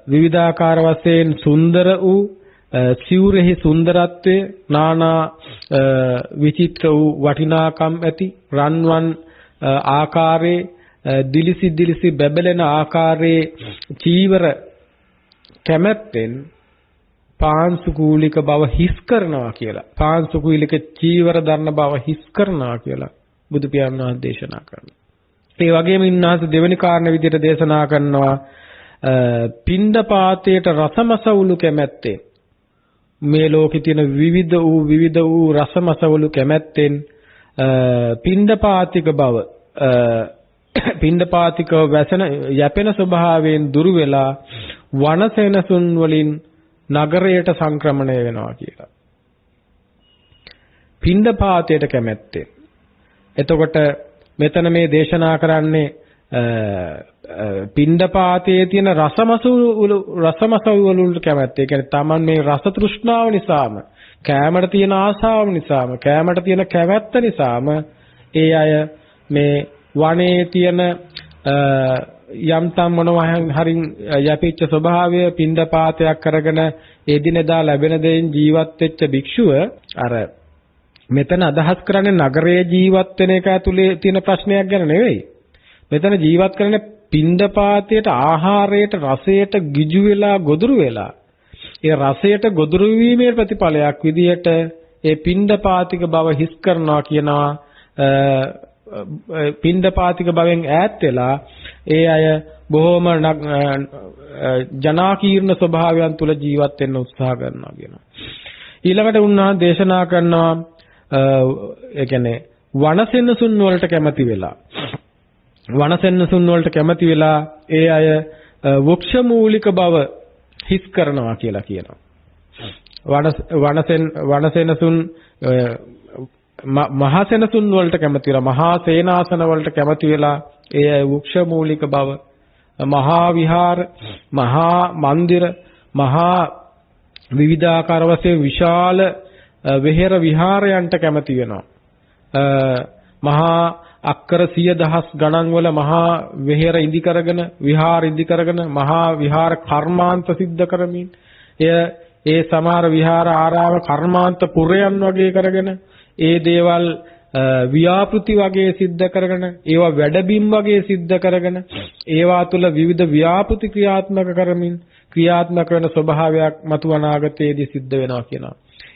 විවිධාකාර වශයෙන් සුන්දර වූ සිවුරෙහි සුන්දරත්වය නානා විචිත්‍ර වූ වටිනාකම් ඇති රන්වන් ආකාරයේ දිලිසි බැබලෙන ආකාරයේ චීවර කැමැත්තෙන් පාංශුකූලික බව හිස් කරනවා කියලා. පාංශුකූලික චීවර දරන බව හිස් කරනවා කියලා බුදු පියාණන් වහන්සේ දේශනා කරනවා. ඒ වගේම ඉන්නාස දෙවෙනි කාරණේ විදිහට දේශනා කරනවා පිණ්ඩපාතයට රසමසවුලු කැමැත්තෙන් මේ ලෝකේ තියෙන විවිධ වූ රසමසවුලු කැමැත්තෙන් පිණ්ඩපාතික බව පිණ්ඩපාතික වැසෙන යැපෙන ස්වභාවයෙන් දුරු වෙලා වනසෙනසුන් වලින් නගරයට සංක්‍රමණය වෙනවා කියලා. පිණ්ඩපාතයට කැමැත්තෙන්. එතකොට මෙතන මේ දේශනා කරන්නේ පිණ්ඩපාතයේ තියෙන රසමසවුලු වලට කැමැත්ත. ඒ කියන්නේ Taman මේ රස තෘෂ්ණාව නිසාම, කෑමට තියෙන ආසාව නිසාම, කෑමට තියෙන කැමැත්ත නිසාම ඒ අය මේ වනයේ තියෙන යම්තම් මොනවා හරි යැපිච්ච ස්වභාවය පිණ්ඩපාතයක් කරගෙන එදිනෙදා ලැබෙන දෙයින් ජීවත් වෙච්ච භික්ෂුව අර මෙතන අදහස් කරන්නේ නගරයේ ජීවත් වෙන එක ඇතුලේ තියෙන ප්‍රශ්නයක් ගැන නෙවෙයි. මෙතන ජීවත් කරන්නේ පිණ්ඩපාතයට, ආහාරයට, රසයට ගිජු වෙලා, ගොදුරු වෙලා. ඒ රසයට ගොදුරු වීමේ ප්‍රතිඵලයක් විදිහට ඒ පිණ්ඩපාතික බව හිස් කරනවා කියනවා. පිණ්ඩපාතික භවෙන් ඈත් වෙලා ඒ අය බොහොම ජනාකීර්ණ ස්වභාවයන් තුල ජීවත් වෙන්න උත්සාහ කරනවා කියනවා. ඊළඟට උන්වහන්සේ දේශනා කරනවා ඒ කියන්නේ වනසෙන්නසුන් වලට කැමති වෙලා ඒ අය වෘක්ෂ මූලික බව හිස් කරනවා කියලා කියනවා. වනසෙන්නසුන් මහා සෙනසුන් වලට කැමති වෙලා, මහා සේනාසන වලට කැමති වෙලා ඒ වෘක්ෂ මූලික බව, මහා විහාර, මහා මන්දිර, මහා විවිධාකාර වශයෙන් විශාල වෙහෙර විහාරයන්ට කැමති වෙනවා. මහා අක්කර 100,000 ගණන් වල මහා වෙහෙර ඉදි කරගෙන, විහාර ඉදි කරගෙන, මහා විහාර කර්මාන්ත සිද්ධ කරමින් ඒ සමහර විහාර ආරාම කර්මාන්ත පුරයන් වගේ කරගෙන ඒ දේවල් ව්‍යාපෘති වගේ සිද්ධ කරගෙන, ඒවා වැඩබිම් වගේ සිද්ධ කරගෙන, ඒවා තුළ විවිධ ව්‍යාපෘති ක්‍රියාත්මක කරමින් ක්‍රියාත්මක වෙන ස්වභාවයක් මතු අනාගතයේදී සිද්ධ වෙනවා කියනවා.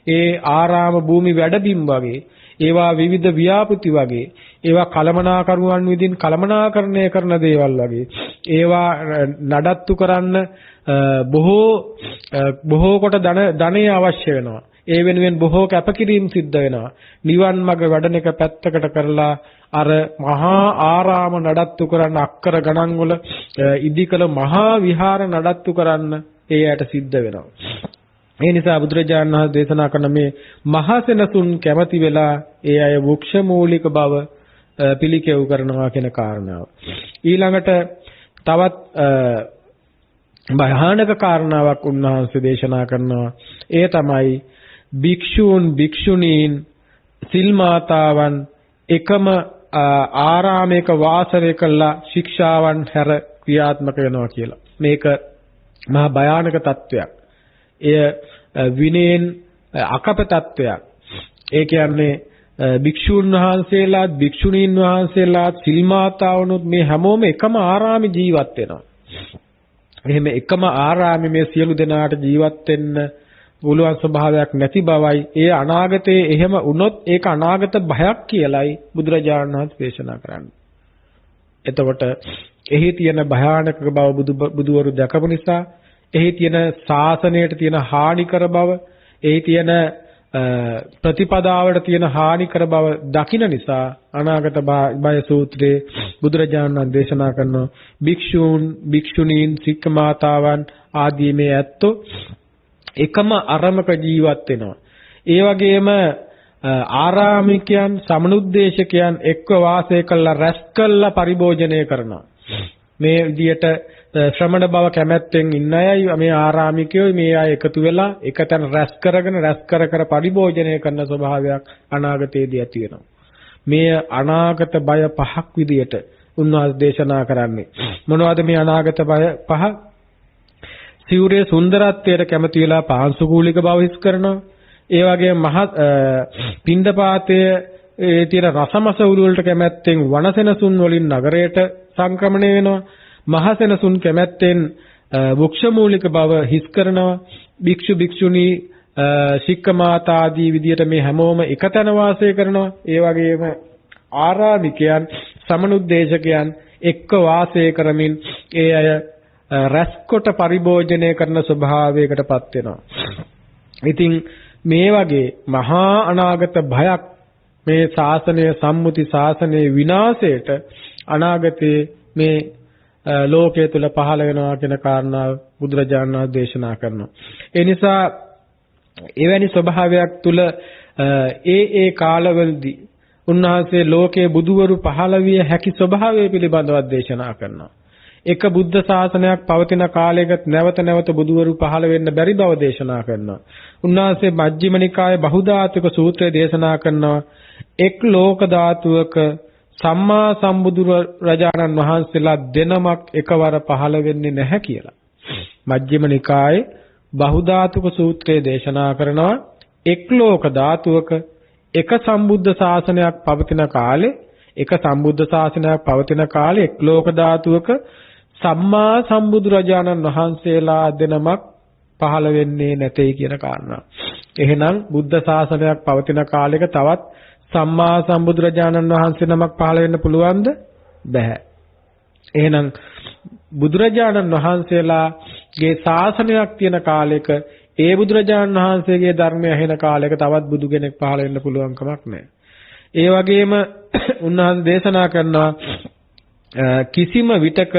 ඒ ආරාම භූමි වැඩබිම් වගේ, ඒවා විවිධ ව්‍යාපෘති වගේ, ඒවා කලමනාකරුවන් විදිහින් කලමනාකරණය කරන දේවල් වගේ, ඒවා නඩත්තු කරන්න බොහෝ කොට ධනය අවශ්‍ය වෙනවා. ඒ වෙනුවෙන් බොහෝ කැපකිරීම සිද්ධ වෙනවා. නිවන් මඟ වැඩන එක පැත්තකට කරලා අර මහා ආරාම නඩත්තු කරන්න අක්කර ගණන් වල ඉදිකල මහා විහාර නඩත්තු කරන්න ඒ ඇයට සිද්ධ වෙනවා. ඒ නිසා බුදුරජාණන් වහන්සේ දේශනා කරන මේ මහසෙනසුන් කැමති වෙලා ඒ අය වෘක්ෂ මූලික බව පිළිකෙව් කරනවා කියන කාරණාව. ඊළඟට තවත් භයානක කාරණාවක් උන්වහන්සේ දේශනා කරනවා. ඒ තමයි භික්ෂූන් භික්ෂුණීන් සිල් මාතාවන් එකම ආරාමයක වාසය කළා ශික්ෂාවන් හැර ක්‍රියාත්මක වෙනවා කියලා. මේක මහා භයානක තත්වයක්. එය විනයෙන් අකප තත්වයක්. ඒ කියන්නේ භික්ෂුන් වහන්සේලාත් භික්ෂුණීන් වහන්සේලාත් සිල් මාතාවනුත් මේ හැමෝම එකම ආරාමේ ජීවත් වෙනවා. එහෙම එකම ආරාමේ මේ සියලු දෙනාට ජීවත් වෙන්න පුළුවන් ස්වභාවයක් නැති බවයි. ඒ අනාගතයේ එහෙම වුණොත් ඒක අනාගත භයක් කියලයි බුදුරජාණන් වහන්සේ දේශනා කරන්නේ. එතකොට එහි තියෙන භයානක බව බුදුවරු දැකපු නිසා, එහි තියෙන ශාසනයට තියෙන හානිකර බව, එහි තියෙන ප්‍රතිපදාවට තියෙන හානිකර බව දකින නිසා අනාගත බය සූත්‍රයේ බුදුරජාණන් වහන්සේ දේශනා කරන භික්ෂූන් භික්ෂුණීන් සික්ඛමාතාවන් ආදී මේ ඇත්තෝ එකම අරමක ජීවත් වෙනවා. ඒ වගේම ආරාමිකයන් සමනුද්දේශකයන් එක්ව වාසය කළා රැස් කළා පරිභෝජනය කරනවා. මේ විදියට ශ්‍රමණ බව කැමැත්තෙන් ඉන්න අය මේ ආරාමිකයෝ මේ අය එකතු වෙලා එකතැන රැස් කර පරිභෝජනය කරන ස්වභාවයක් අනාගතයේදී ඇති වෙනවා. මේ අනාගත බය පහක් විදියට උන්වහන්සේ දේශනා කරන්නේ. මොනවද මේ අනාගත බය පහ? සිවුරේ සුන්දරත්වයට කැමති වෙලා පාංශුකූලික බව හිස් කරනවා. ඒ වගේම පින්දපාතයේ තියෙන රසමස උළු වලට කැමැත්තෙන් වනසෙනසුන් වලින් නගරයට සංක්‍රමණය වෙනවා. මහසෙනසුන් කැමැත්තෙන් වෘක්ෂමූලික බව හිස් කරනවා. භික්ෂු භික්ෂුණී ශික්ඛමාතා ආදී විදියට මේ හැමෝම එකතැන වාසය කරනවා. ඒ වගේම ආරාමිකයන් සමනුද්දේශකයන් එක්ක වාසය කරමින් ඒ අය රැස්කොට පරිභෝජනය කරන ස්වභාවයකටපත් වෙනවා. ඉතින් මේ වගේ මහා අනාගත භයක් මේ ශාසනය සම්මුති ශාසනයේ විනාශයට අනාගතයේ මේ ලෝකයේ තුල පහළ වෙනවා කියන කාරණාව බුදුරජාණන් වහන්සේ දේශනා කරනවා. ඒ නිසා එවැනි ස්වභාවයක් තුල ඒ කාලවලදී උන්වහන්සේ ලෝකයේ බුදුවරු පහළ විය හැකි ස්වභාවය පිළිබඳව දේශනා කරනවා. එක බුද්ධ ශාසනයක් පවතින කාලයකට නැවත බුදුවරු පහළ වෙන්න බැරි බව දේශනා කරනවා. උන්වහන්සේ මජ්ක්‍ධිම නිකායේ බහුධාතුක සූත්‍රය දේශනා කරනවා. එක් ලෝක ධාතුවක සම්මා සම්බුදු රජාණන් වහන්සේලා දෙනමක් එකවර පහළ වෙන්නේ නැහැ කියලා. මජ්ක්‍ධිම නිකායේ බහුධාතුක සූත්‍රයේ දේශනා කරනවා. එක් ලෝක ධාතුවක එක සම්බුද්ධ ශාසනයක් පවතින කාලේ එක් ලෝක ධාතුවක සම්මා සම්බුදු රජාණන් වහන්සේලා දෙනමක් පහළ වෙන්නේ නැtei කියන කාරණා. එහෙනම් බුද්ධ ශාසනයක් පවතින කාලයක තවත් සම්මා සම්බුදු රජාණන් වහන්සේ නමක් පහළ වෙන්න පුළුවන්ද? බැහැ. එහෙනම් බුදුරජාණන් වහන්සේලාගේ ශාසනයක් තියෙන කාලයක ඒ බුදුරජාණන් වහන්සේගේ ධර්මය ඇහෙන කාලයක තවත් බුදු කෙනෙක් පහළ වෙන්න පුළුවන් කමක් නැහැ. ඒ වගේම උන්වහන්සේ දේශනා කරනවා කිසිම විටක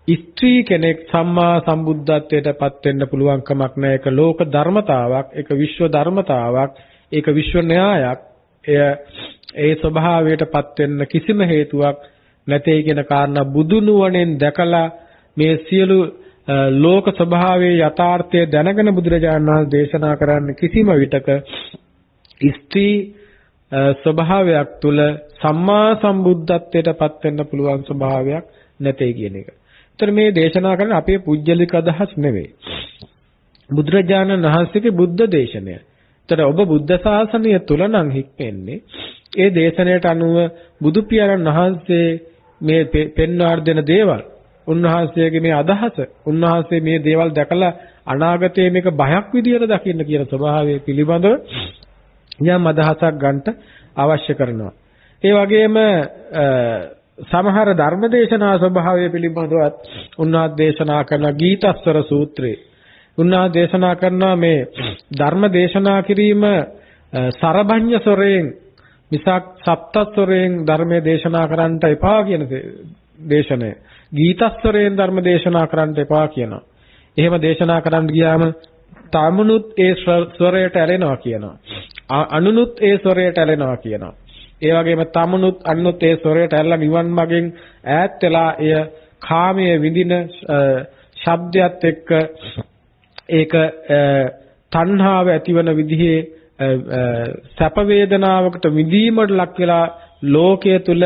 ස්ත්‍රී කෙනෙක් සම්මා සම්බුද්ධත්වයට පත් වෙන්න පුළුවන් කමක් නැහැ. ඒක ලෝක ධර්මතාවක්, ඒක විශ්ව ධර්මතාවක්, ඒක විශ්ව න්‍යායක්. ඒ ස්වභාවයට පත් වෙන්න කිසිම හේතුවක් නැtei කියන කාරණා බුදු නුවණෙන් දැකලා මේ සියලු ලෝක ස්වභාවයේ යථාර්ථය දැනගෙන බුදුරජාණන් වහන්සේ දේශනා කරන්නේ කිසිම විටක ස්ත්‍රී ස්වභාවයක් තුල සම්මා සම්බුද්ධත්වයට පත් වෙන්න පුළුවන් ස්වභාවයක් නැtei කියන එක. ඒතර මේ දේශනා කරන්නේ අපේ පුජ්‍යලික අදහස් නෙවෙයි. බුදුරජාණන් වහන්සේගේ බුද්ධ දේශනය. ඒතර ඔබ බුද්ධ ශාසනය තුල නම් හික්මෙන්නේ ඒ දේශනයට අනුව බුදු පියාණන් වහන්සේ මේ පෙන්වා දෙන දේවල්, උන්වහන්සේගේ මේ අදහස, උන්වහන්සේ මේ දේවල් දැකලා අනාගතයේ මේක බයක් විදියට දකින්න කියන ස්වභාවය පිළිබඳව යම් අදහසක් ගන්නට අවශ්‍ය කරනවා. ඒ වගේම සමහර ධර්මදේශනා ස්වභාවය පිළිබඳවත් උන්වහන්සේ දේශනා කරන ගීතස්වර සූත්‍රයේ උන්වහන්සේ දේශනා කරනවා මේ ධර්ම දේශනා කිරීම සරභඤ්ඤ ස්වරයෙන් මිසක් සප්තස්වරයෙන් ධර්මයේ දේශනා කරන්නට එපා කියන දේශනය. ගීතස්වරයෙන් ධර්ම දේශනා කරන්නට එපා කියනවා. එහෙම දේශනා කරන්න ගියාම තමනුත් ඒ ස්වරයට ඇලෙනවා කියනවා. අනුනුත් ඒ ස්වරයට ඇලෙනවා කියනවා. ඒ වගේම තමනුත් අනුනුත් ඒ ස්වරයට ඇලලා නිවන් මාගෙන් ඈත් වෙලා එය කාමයේ විඳින ශබ්දයක් එක්ක ඒක තණ්හාව ඇතිවන විදිහේ සැප වේදනාවකට විඳීමට ලක් වෙලා ලෝකයේ තුල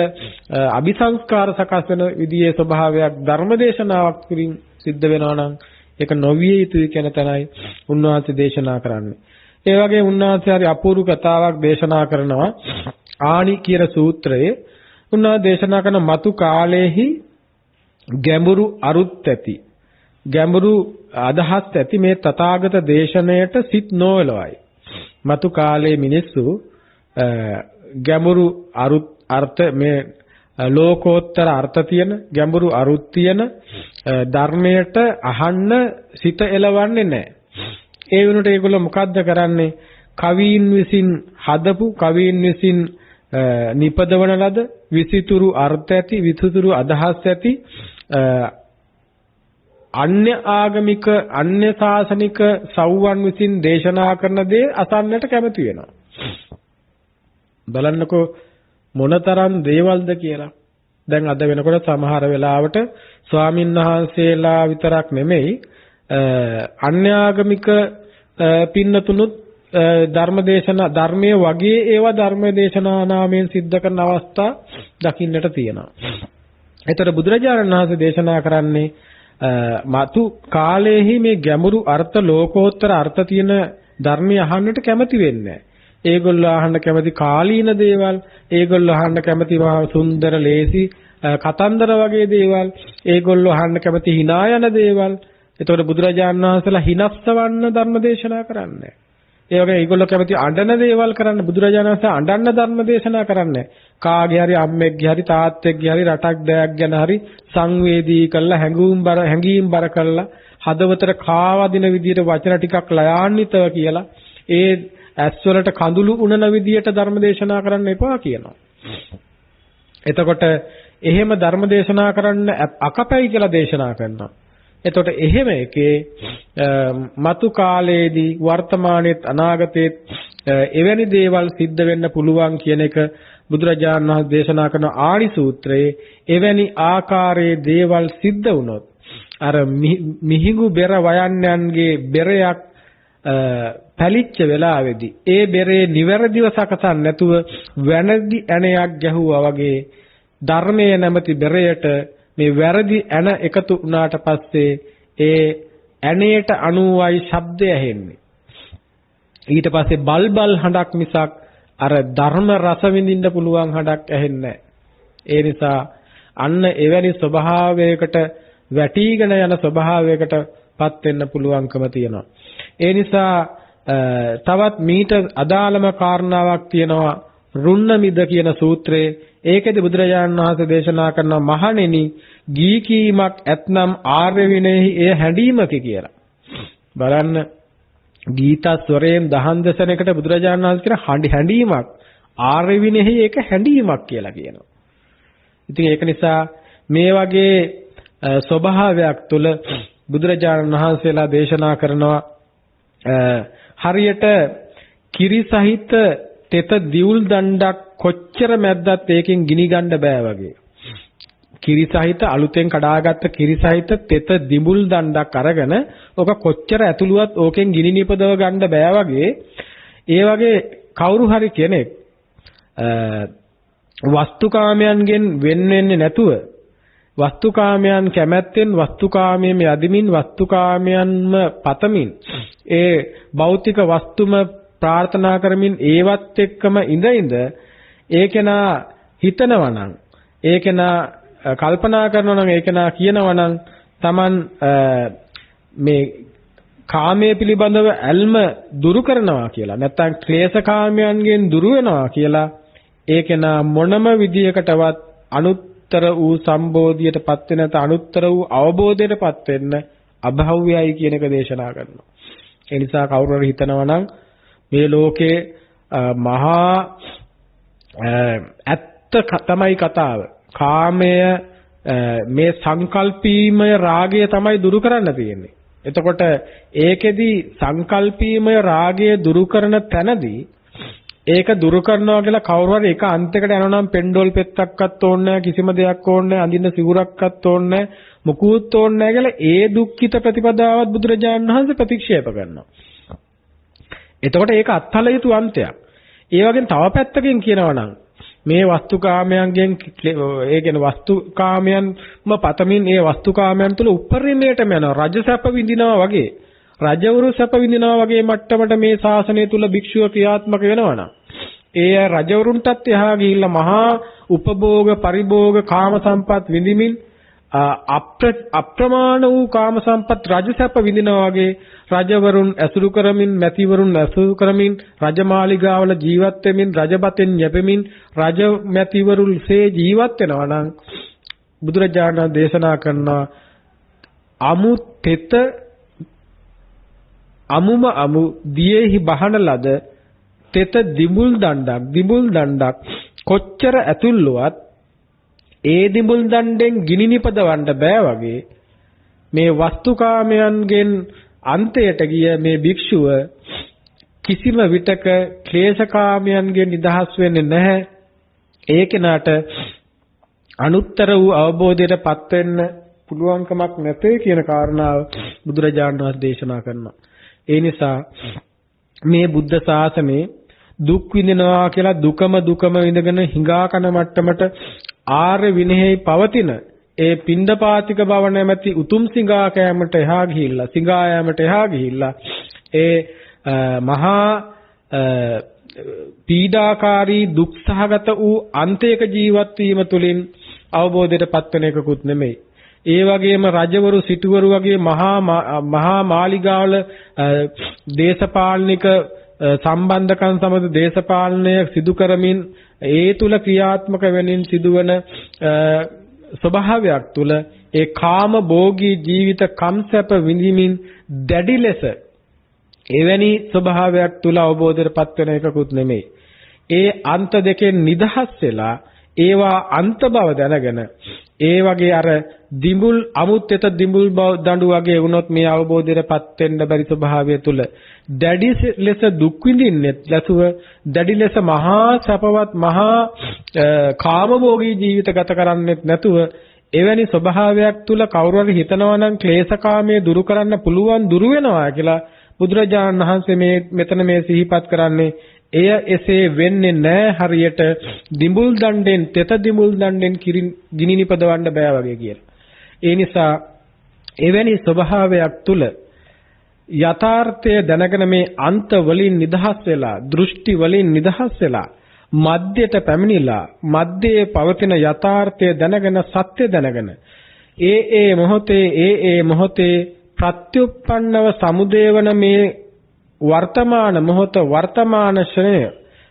අபிසංස්කාර සකස් වෙන විදිහේ ස්වභාවයක් ධර්මදේශනාවක් තුළින් සිද්ධ වෙනවා නම් ඒක නොවිය යුතුයි කියන තැනයි උන්වහන්සේ දේශනා කරන්නේ. ඒ වගේ උන්වහන්සේ හරි අපූර්ව කතාවක් දේශනා කරනවා ආනි කියන සූත්‍රයේ උන්වහන්සේ දේශනා කරන මතු කාලයේහි ගැඹුරු අරුත් ඇති ගැඹුරු අදහස් ඇති මේ තථාගත දේශනයට සිත් නොවලවයි. මතු කාලයේ මිනිස්සු ගැඹුරු අර්ථ මේ ලෝකෝත්තර අර්ථ තියෙන ගැඹුරු අරුත් තියෙන ධර්මයට අහන්න සිත එලවන්නේ නැහැ. ඒ වෙනුවට ඒගොල්ලෝ මොකද්ද කරන්නේ? කවීන් විසින් හදපු කවීන් විසින් නිපදවන ලද විසිතුරු අර්ථ ඇති විසිතුරු අදහස් ඇති අන්‍ය ආගමික අන්‍ය ශාසනික සව්වන් විසින් දේශනා කරන දේ අසන්නට කැමති වෙනවා. බලන්නකෝ මොනතරම් දේවල්ද කියලා. දැන් අද වෙනකොට සමහර වෙලාවට ස්වාමින්වහන්සේලා විතරක් නෙමෙයි අන්‍ය ආගමික පින්නතුනුත් ධර්මදේශනා ධර්මයේ වගේ ඒවා ධර්මදේශනා නාමයෙන් සිද්ධ කරන අවස්ථා දකින්නට තියෙනවා. ඒතර බුදුරජාණන් වහන්සේ දේශනා කරන්නේ මතු කාලයේහි මේ ගැඹුරු අර්ථ ලෝකෝත්තර අර්ථ තියෙන ධර්මය අහන්නට කැමති වෙන්නේ නැහැ. ඒගොල්ලෝ අහන්න කැමති කාලීන දේවල්, ඒගොල්ලෝ අහන්න කැමති සුන්දර ලේසි කතන්දර වගේ දේවල්, ඒගොල්ලෝ අහන්න කැමති hina යන දේවල්. ඒතකොට බුදුරජාණන් වහන්සේලා හිනස්සවන්න ධර්ම දේශනා කරන්නේ. ඒ වගේ ඒගොල්ලෝ කැමති අඬන දේවල් කරන්න බුදුරජාණන් වහන්සේ අඬන්න ධර්ම දේශනා කරන්නේ. කාගේ හරි අම්මෙක්ගේ හරි තාත්තෙක්ගේ හරි රටක් දයක් ගැන හරි සංවේදී කරලා හැඟීම් බර කරලා හදවතට කාවදින විදියට වචන ටිකක් ලයාන්විතව කියලා ඒ ඇස් වලට කඳුළු උනන විදියට ධර්ම දේශනා කරන්න එපා කියනවා. එතකොට එහෙම ධර්ම දේශනා කරන්න අකපැයි කියලා දේශනා කරනවා. එතකොට එහෙම එකේ මතු කාලයේදී වර්තමානයේත් අනාගතයේත් එවැනි දේවල් සිද්ධ වෙන්න පුළුවන් කියන එක බුදුරජාණන් වහන්සේ දේශනා කරන ආනි සූත්‍රයේ එවැනි ආකාරයේ දේවල් සිද්ධ වුණොත් අර මිහිඟු බෙර වයන්යන්ගේ බෙරයක් පැලිච්ච වෙලාවේදී ඒ බෙරේ නිවැරදිව සකසන්නේ නැතුව වැරදි ඇණයක් ගැහුවා වගේ ධර්මයේ නැමැති බෙරයට මේ වැරදි ඇණ එකතු වුණාට පස්සේ ඒ ඇණයට අනුවයි ශබ්දය ඇහෙන්නේ. ඊට පස්සේ බල්බල් හඬක් මිසක් අර ධර්ම රස විඳින්න පුළුවන් හඬක් ඇහෙන්නේ නැහැ. ඒ නිසා අන්න එවැනි ස්වභාවයකට වැටිගෙන යන ස්වභාවයකටපත් වෙන්න පුළුවන්කම තියෙනවා. ඒ නිසා තවත් මීට අදාළම කාරණාවක් තියෙනවා රුන්නමිද කියන සූත්‍රයේ. ඒකෙදි බුදුරජාණන් වහන්සේ දේශනා කරන මහණෙනි ගී කීමක් ඇතනම් ආර්ය විනයෙහි එය හැඬීමකි කියලා. බලන්න ගීත ස්වරයෙන් දහම් දසනයකට බුදුරජාණන් වහන්සේ කියන හැඬීමක් ආර්ය විනයෙහි ඒක හැඬීමක් කියලා කියනවා. ඉතින් ඒක නිසා මේ වගේ ස්වභාවයක් තුළ බුදුරජාණන් වහන්සේලා දේශනා කරනවා හරියට කිරි සහිත තෙත දිවුල් දණ්ඩක් කොච්චර මැද්දත් ඒකෙන් ගිනි ගන්න බෑ වගේ. කිරි සහිත අලුතෙන් කඩාගත්ත කිරි සහිත තෙත දිඹුල් දණ්ඩක් අරගෙන ඕක කොච්චර ඇතුළුවත් ඕකෙන් ගිනි නිපදව ගන්න බෑ වගේ. ඒ වගේ කවුරු හරි කෙනෙක් වස්තුකාමයන්ගෙන් වෙන් වෙන්නේ නැතුව වස්තුකාමයන් කැමැත්තෙන් වස්තුකාමයෙන් යදිමින් වස්තුකාමයන්ම පතමින් ඒ භෞතික වස්තුම ප්‍රාර්ථනා කරමින් ඒවත් එක්කම ඉඳ ඒකේනා හිතනවා නම් ඒකේනා කල්පනා කරනවා නම් ඒකේනා කියනවා නම් Taman මේ කාමයේ පිළිබඳව ඇල්ම දුරු කරනවා කියලා නැත්නම් ක්ලේශකාමයන්ගෙන් දුරු වෙනවා කියලා ඒකේනා මොනම විදියකටවත් අනුත්තර අනුත්තර වූ සම්බෝධියටපත් වෙන නැත්නම් අනුත්තර වූ අවබෝධයටපත් වෙන්න අභව්‍යයි කියන එක දේශනා කරනවා. ඒ නිසා කවුරු හරි හිතනවා නම් මේ ලෝකේ මහා ඇත්ත තමයි කතාව. කාමය මේ සංකල්පීමය රාගය තමයි දුරු කරන්න තියෙන්නේ. එතකොට ඒකෙදි සංකල්පීමය රාගය දුරු කරන තැනදී ඒක දුරු කරනවා කියලා කවුරු හරි එක අන්තයකට යනවා නම් පෙන්ඩෝල් පෙත්තක්වත් ඕනේ නැහැ, කිසිම දෙයක් ඕනේ නැහැ, අඳින්න සිවුරක්වත් ඕනේ නැහැ, මුකුත් ඕනේ නැහැ කියලා ඒ දුක්ඛිත ප්‍රතිපදාවත් බුදුරජාණන් වහන්සේ ප්‍රතික්ෂේප කරනවා. එතකොට ඒක අත්හල යුතු අන්තයක්. ඒ වගේම තව පැත්තකින් කියනවා නම් මේ වස්තුකාමයන්ගෙන් ඒ කියන්නේ වස්තුකාමයන්ම පතමින් ඒ වස්තුකාමයන් තුළ උපරිමයටම යනවා. රජසැප විඳිනවා වගේ, රජවරු සැප විඳිනවා වගේ මට්ටමට මේ ශාසනය තුල භික්ෂුව ක්‍රියාත්මක වෙනවා නම් ඒ රජවරුන්ටත් එහා ගිහිල්ලා මහා උපභෝග පරිභෝග කාම සම්පත් විඳිමින් අප්‍රමාණ වූ කාම සම්පත් රජසැප විඳිනවා වගේ රජවරුන් ඇසුරු කරමින් මැතිවරුන් ඇසුරු කරමින් රජමාලිගාවල ජීවත් වෙමින් රජබතෙන් යැපෙමින් රජ මැතිවරුන්සේ ජීවත් වෙනවා නම් බුදුරජාණන් දේශනා කරන අමුතෙත අමු දියේහි බහන ලද තෙත දිඹුල් දණ්ඩක් කොච්චර ඇතුල්ලුවත් ඒ දිඹුල් දණ්ඩෙන් ගිනි නිපදවන්න බෑ වගේ මේ වස්තුකාමයන්ගෙන් අන්තයට ගිය මේ භික්ෂුව කිසිම විටක ක්ලේශකාමයන්ගෙන් නිදහස් වෙන්නේ නැහැ. ඒ කෙනාට අනුත්තර වූ අවබෝධයටපත් වෙන්න පුළුවන්කමක් නැතේ කියන කාරණාව බුදුරජාණන් වහන්සේ දේශනා කරනවා. ඒ නිසා මේ බුද්ධ ශාසනයේ දුක් විඳිනවා කියලා දුකම විඳගෙන හිඟා කන මට්ටමට ආර්ය විනයෙහි පවතින ඒ පින්ඩපාතික බව නැමැති උතුම් සිඟා කෑමට එහා ගිහිල්ලා ඒ මහා පීඩාකාරී දුක්සහගත වූ අන්තයක ජීවත් වීම තුළින් අවබෝධයටපත් වෙන එකකුත් නෙමෙයි. ඒ වගේම රජවරු සිටුවරු වගේ මහා මාලිගාවල දේශපාලනික සම්බන්ධකම් සමග දේශපාලනය සිදු කරමින් ඒ තුල ක්‍රියාත්මක වෙනින් සිදුවන ස්වභාවයක් තුල ඒ කාම භෝගී ජීවිත කම්සප විඳිමින් දැඩි ලෙස එවැනි ස්වභාවයක් තුල අවබෝධයටපත් වෙන එකකුත් නෙමෙයි. ඒ අන්ත දෙකෙන් නිදහස් වෙලා ඒවා අන්ත බව දැනගෙන ඒ වගේ අර දිඹුල් අමුත්තේත දිඹුල් දඬු වගේ වුණොත් මේ අවබෝධයටපත් වෙන්න බැරි ස්වභාවය තුල දැඩි ලෙස දුක් විඳින්නෙත් නැතුව දැඩි ලෙස මහා සපවත් මහා කාමභෝගී ජීවිත ගත කරන්නෙත් නැතුව එවැනි ස්වභාවයක් තුල කවුරු හරි හිතනවා නම් ක්ලේශකාමයේ දුරු කරන්න පුළුවන් දුරු වෙනවා කියලා බුදුරජාණන් වහන්සේ මෙතන මේ සිහිපත් කරන්නේ එය එසේ වෙන්නේ නැහැ හරියට දිඹුල් දණ්ඩෙන් තෙත දිඹුල් දණ්ඩෙන් ගිනි නිපදවන්න බෑ වගේ කියලා. ඒ නිසා එවැනි ස්වභාවයක් තුල යථාර්ථය දැනගෙන මේ අන්ත වලින් නිදහස් වෙලා දෘෂ්ටි වලින් නිදහස් වෙලා මධ්‍යයට පැමිණිලා මධ්‍යයේ පවතින යථාර්ථය දැනගෙන සත්‍ය දැනගෙන ඒ මොහොතේ ප්‍රත්‍යুৎපන්නව සමුදේවන මේ වර්තමාන මොහොත වර්තමාන ක්ෂණය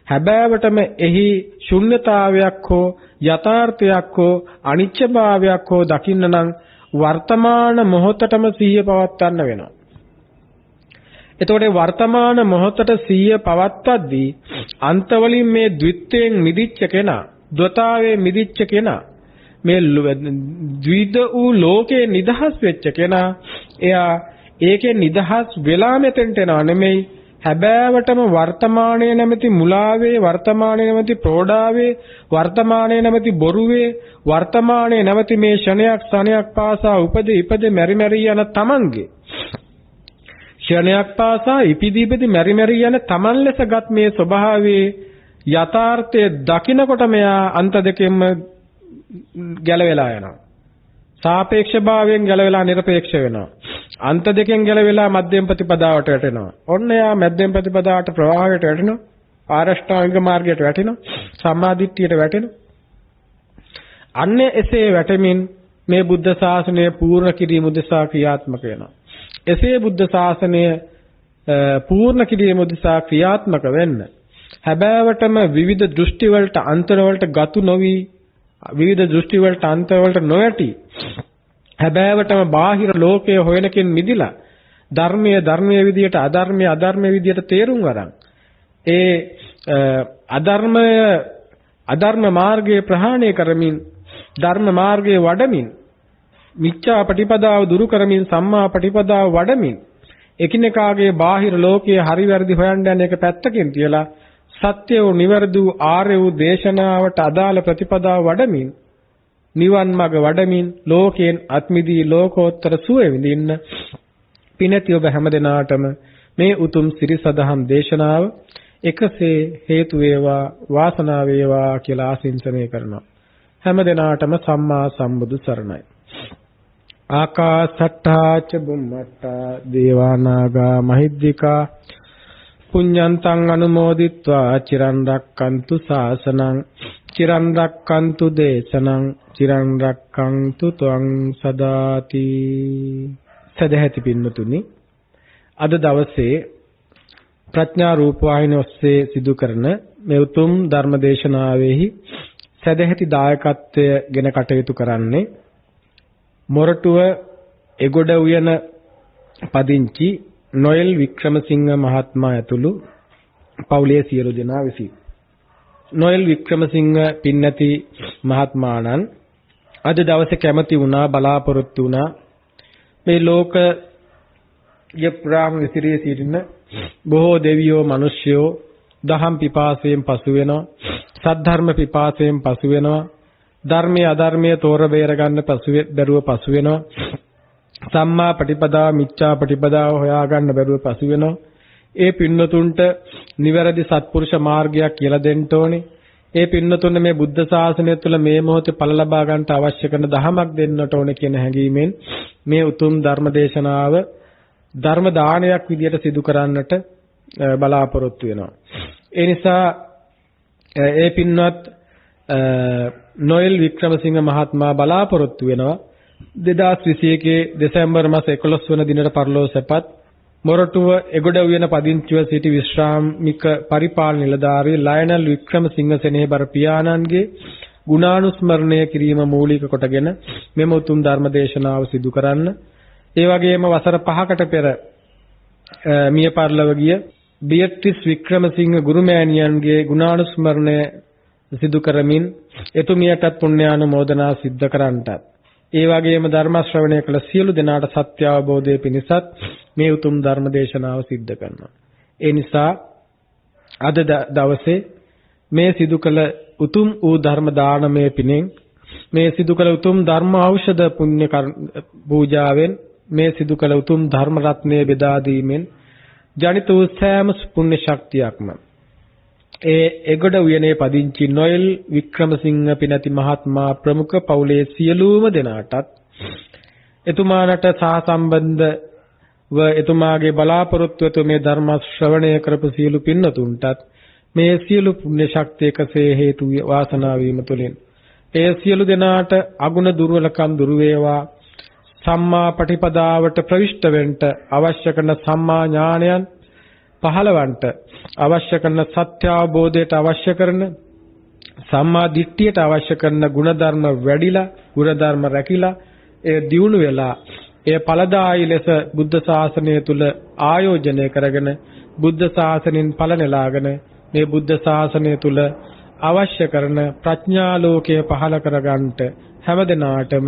හැබෑවටම එහි ශුන්්‍යතාවයක් හෝ යථාර්ථයක් හෝ අනිත්‍යභාවයක් හෝ දකින්න නම් වර්තමාන මොහොතටම සිහිය පවත්වන්න වෙනවා. එතකොට වර්තමාන මොහොතට සිහිය පවත්වද්දී අන්තවලින් මේ ද්විත්වයෙන් මිදිච්ච කෙනා, ද්වතාවයෙන් මිදිච්ච කෙනා, මේ ද්විද වූ ලෝකේ නිදහස් වෙච්ච කෙනා එයා ඒකේ නිදහස් වෙලා මෙතෙන්ට එනවා නෙමෙයි හැබෑවටම වර්තමානයේ නැමැති මුලාවේ වර්තමානයේ නැමැති ප්‍රෝඩාවේ වර්තමානයේ නැමැති බොරුවේ වර්තමානයේ නැමැති මේ ෂණයක් සණයක් පාසා ඉපද මෙරි යන තමන්ගේ ෂණයක් පාසා ඉපිදි මෙරි යන තමන් ලෙසගත් මේ ස්වභාවයේ යථාර්ථය දකිනකොට මෙයා අන්ත දෙකෙන්ම ගැලවෙලා යනවා. සාපේක්ෂ භාවයෙන් ගැලවෙලා නිර්පේක්ෂ වෙනවා. අන්ත දෙකෙන් ගැලවෙලා මධ්‍යම ප්‍රතිපදාවට වැටෙනවා. ඔන්න යා මධ්‍යම ප්‍රතිපදාවට ප්‍රවාහයට වැටෙනවා. ආරෂ්ඨාංග මාර්ගයට වැටෙනවා. සම්මාදිට්ඨියට වැටෙනවා. අන්නේ එසේ වැටෙමින් මේ බුද්ධ ශාසනය පූර්ණ කිරීම උදෙසා ක්‍රියාත්මක වෙනවා. එසේ බුද්ධ ශාසනය පූර්ණ කිරීම උදෙසා ක්‍රියාත්මක වෙන්න හැබෑවටම විවිධ දෘෂ්ටි වලට අන්තර වලට ගතු නොවි විවිධ දෘෂ්ටි වලට අන්ත වලට නොයටි හැබෑවටම බාහිර ලෝකයේ හොයනකින් මිදිලා ධර්මයේ විදියට අධර්මයේ විදියට තේරුම් ගන්න. ඒ අධර්ම මාර්ගයේ ප්‍රහාණය කරමින් ධර්ම මාර්ගයේ වඩමින් මිච්ඡා ප්‍රතිපදාව දුරු කරමින් සම්මා ප්‍රතිපදාව වඩමින් එකිනෙකාගේ බාහිර ලෝකයේ හරි වැරදි හොයන්න යන එක පැත්තකින් තියලා සත්‍ය වූ නිවැරදි වූ ආර්ය වූ දේශනාවට අදාළ ප්‍රතිපදාව වඩමින් නිවන් මඟ වඩමින් ලෝකයෙන් අත්මිදී ලෝකෝත්තර සුවය විඳින්න පිනති ඔබ හැමදෙනාටම මේ උතුම් සිරිසදහම් දේශනාව එකසේ හේතු වේවා වාසනාව වේවා කියලා ආශිංසනය කරනවා. හැමදෙනාටම සම්මා සම්බුදු සරණයි. ආකාසට්ඨා ච බුම්මට්ඨා දේවා නාග මහිද්దికා පුඤ්ඤන්තං අනුමෝදිත්වා චිරන් රක්칸තු ශාසනං චිරන් රක්칸තු දේශනං චිරන් රක්칸තු ත්වං සදාති. සදැහැති පින්නතුනි, අද දවසේ ප්‍රඥා රූපවාහිනිය ඔස්සේ සිදු කරන මේ උතුම් ධර්ම දේශනාවෙහි සදැහැති දායකත්වය ගෙන කටයුතු කරන්නේ මොරටුව එගොඩ උයන පදිංචි නොයල් වික්‍රමසිංහ මහත්මයා ඇතුළු පවුලේ සියලු දෙනා විසින්. නොයල් වික්‍රමසිංහ පින්නති මහත්මයාණන් අද දවසේ කැමති වුණා, බලාපොරොත්තු වුණා මේ ලෝකයේ පුරාම විසිරී සිටින බොහෝ දෙවියෝ මිනිස්යෝ දහම් පිපාසයෙන් පසු වෙනවා, සද්ධර්ම පිපාසයෙන් පසු වෙනවා, ධර්මයේ අධර්මයේ තෝර බේර ගන්න බැරුව පසු වෙනවා, සම්මා ප්‍රතිපදාව මිච්ඡා ප්‍රතිපදාව හොයා ගන්න බැරුව පසු වෙනවා. ඒ පින්නතුන්ට නිවැරදි සත්පුරුෂ මාර්ගයක් කියලා දෙන්න ඕනේ. ඒ පින්නතුන් මේ බුද්ධ ශාසනය තුළ මේ මොහොතේ ඵල ලබා ගන්නට අවශ්‍ය කරන දහමක් දෙන්නට ඕනේ කියන හැඟීමෙන් මේ උතුම් ධර්ම දේශනාව ධර්ම දානයක් විදියට සිදු කරන්නට බලාපොරොත්තු වෙනවා. ඒ නිසා ඒ පින්වත් නොයල් වික්‍රමසිංහ මහත්මයා බලාපොරොත්තු වෙනවා 2021 දෙසැම්බර් මාස 11 වන දිනට පරලෝ සැපත් මොරටුව එගොඩ උයන පදිංචිව සිටි විශ්‍රාමික පරිපාලන නිලධාරී ලයනල් වික්‍රමසිංහ සෙනෙහබර පියාණන්ගේ ගුණානුස්මරණය කිරීම මූලික කොටගෙන මෙම උතුම් ධර්ම දේශනාව සිදු කරන්න. ඒ වගේම වසර 5කට පෙර මිය පරලොව ගිය බීඑට්රිස් වික්‍රමසිංහ ගුරුමෑණියන්ගේ ගුණානුස්මරණය සිදු කරමින් එතුමියටත් පුණ්‍යානුමෝදනා සිද්ධ කරන්නටත් ඒ වගේම ධර්ම ශ්‍රවණය කළ සියලු දෙනාට සත්‍ය අවබෝධය පිණිසත් මේ උතුම් ධර්ම දේශනාව සිද්ධ කරනවා. ඒ නිසා අද දවසේ මේ සිදු කළ උතුම් වූ ධර්ම දානමය පිණින් මේ සිදු කළ උතුම් ධර්ම ඖෂධ පුණ්‍ය පූජාවෙන් මේ සිදු කළ උතුම් ධර්ම රත්නය බෙදා දීමෙන් ජනිත වූ සෑම පුණ්‍ය ශක්තියක්ම ඒ එගොඩ උයනේ පදිංචි නොයල් වික්‍රමසිංහ පිනති මහත්මයා ප්‍රමුඛ පවුලේ සියලුම දෙනාටත් එතුමාට සහසම්බන්ධව එතුමාගේ බලාපොරොත්තු වෙතු මේ ධර්ම ශ්‍රවණය කරපු සියලු පින්නතුන්ටත් මේ සියලු පුණ්‍ය ශක්තිය එකසේ හේතු වාසනාව වීම තුළින් ඒ සියලු දෙනාට අගුණ දුර්වලකම් දුරු වේවා, සම්මා ප්‍රතිපදාවට ප්‍රවිෂ්ඨ වෙන්න අවශ්‍ය කරන සම්මා ඥානයන් පහළවන්ට අවශ්‍ය කරන සත්‍ය අවබෝධයට අවශ්‍ය කරන සම්මා දිට්ඨියට අවශ්‍ය කරන ගුණධර්ම වැඩිලා, ගුණධර්ම රැකිලා, ඒ දියුණු වෙලා ඒ ඵලදායි ලෙස බුද්ධ ශාසනය තුල ආයෝජනය කරගෙන බුද්ධ ශාසනයෙන් ඵල නෙලාගෙන මේ බුද්ධ ශාසනය තුල අවශ්‍ය කරන ප්‍රඥා ලෝකය පහළ කරගන්නට හැමදෙනාටම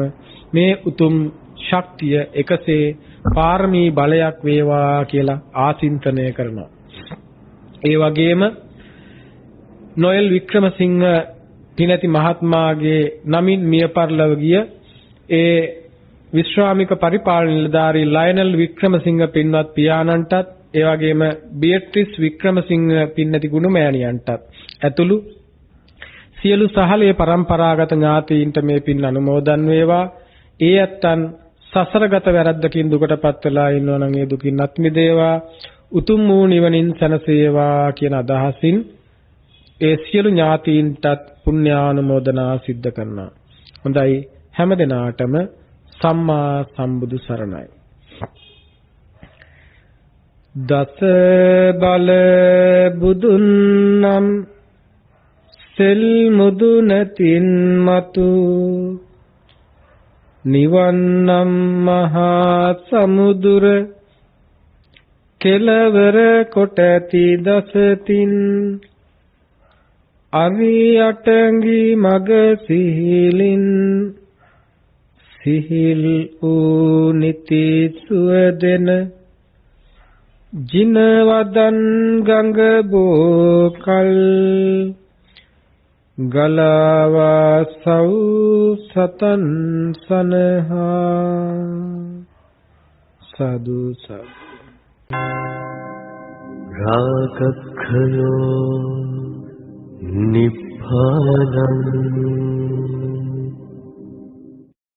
මේ උතුම් ශක්තිය එකසේ පාරමී බලයක් වේවා කියලා ආසින්තනය කරනවා. ඒ වගේම නොයල් වික්‍රමසිංහ පිනති මහත්මයාගේ නමින් මිය පරලොව ගිය ඒ විශ්‍රාමික පරිපාලන නිලධාරී ලයනල් වික්‍රමසිංහ පින්වත් පියාණන්ටත් ඒ වගේම බීඑට්රිස් වික්‍රමසිංහ පින්නති ගුණමෑණියන්ටත් ඇතුළු සියලු සහලේ පරම්පරාගත ඥාතීන්ට මේ පින් අනුමෝදන් වේවා. ඒ ඇත්තන් සසරගත වැරද්දකින් දුකටපත් වෙලා ඉන්නවා නම් ඒ දුකින් අත් මිදේවා, උතුම් වූ නිවනින් සැනසේවා කියන අදහසින් ඒ සියලු ඥාතීන්ටත් පුණ්‍යානුමෝදනා සිද්ධ කරනවා. හොඳයි, හැම දිනාටම සම්මා සම්බුදු සරණයි. දස බල බුදුන් නම් සෙල් මුදුනතින් මතු නිවන්නම් මහා සමුදුර කෙලවර කොට ඇති දසතින් අරියටඟි මග සිහිලින් සිහිල් වූ නිති සුවදෙන ජිනවදන් ගඟ බෝකල් ගලාවා සව් සතන් සනහා සාදු සාදු රාගක්ඛයෝ නිබ්බානං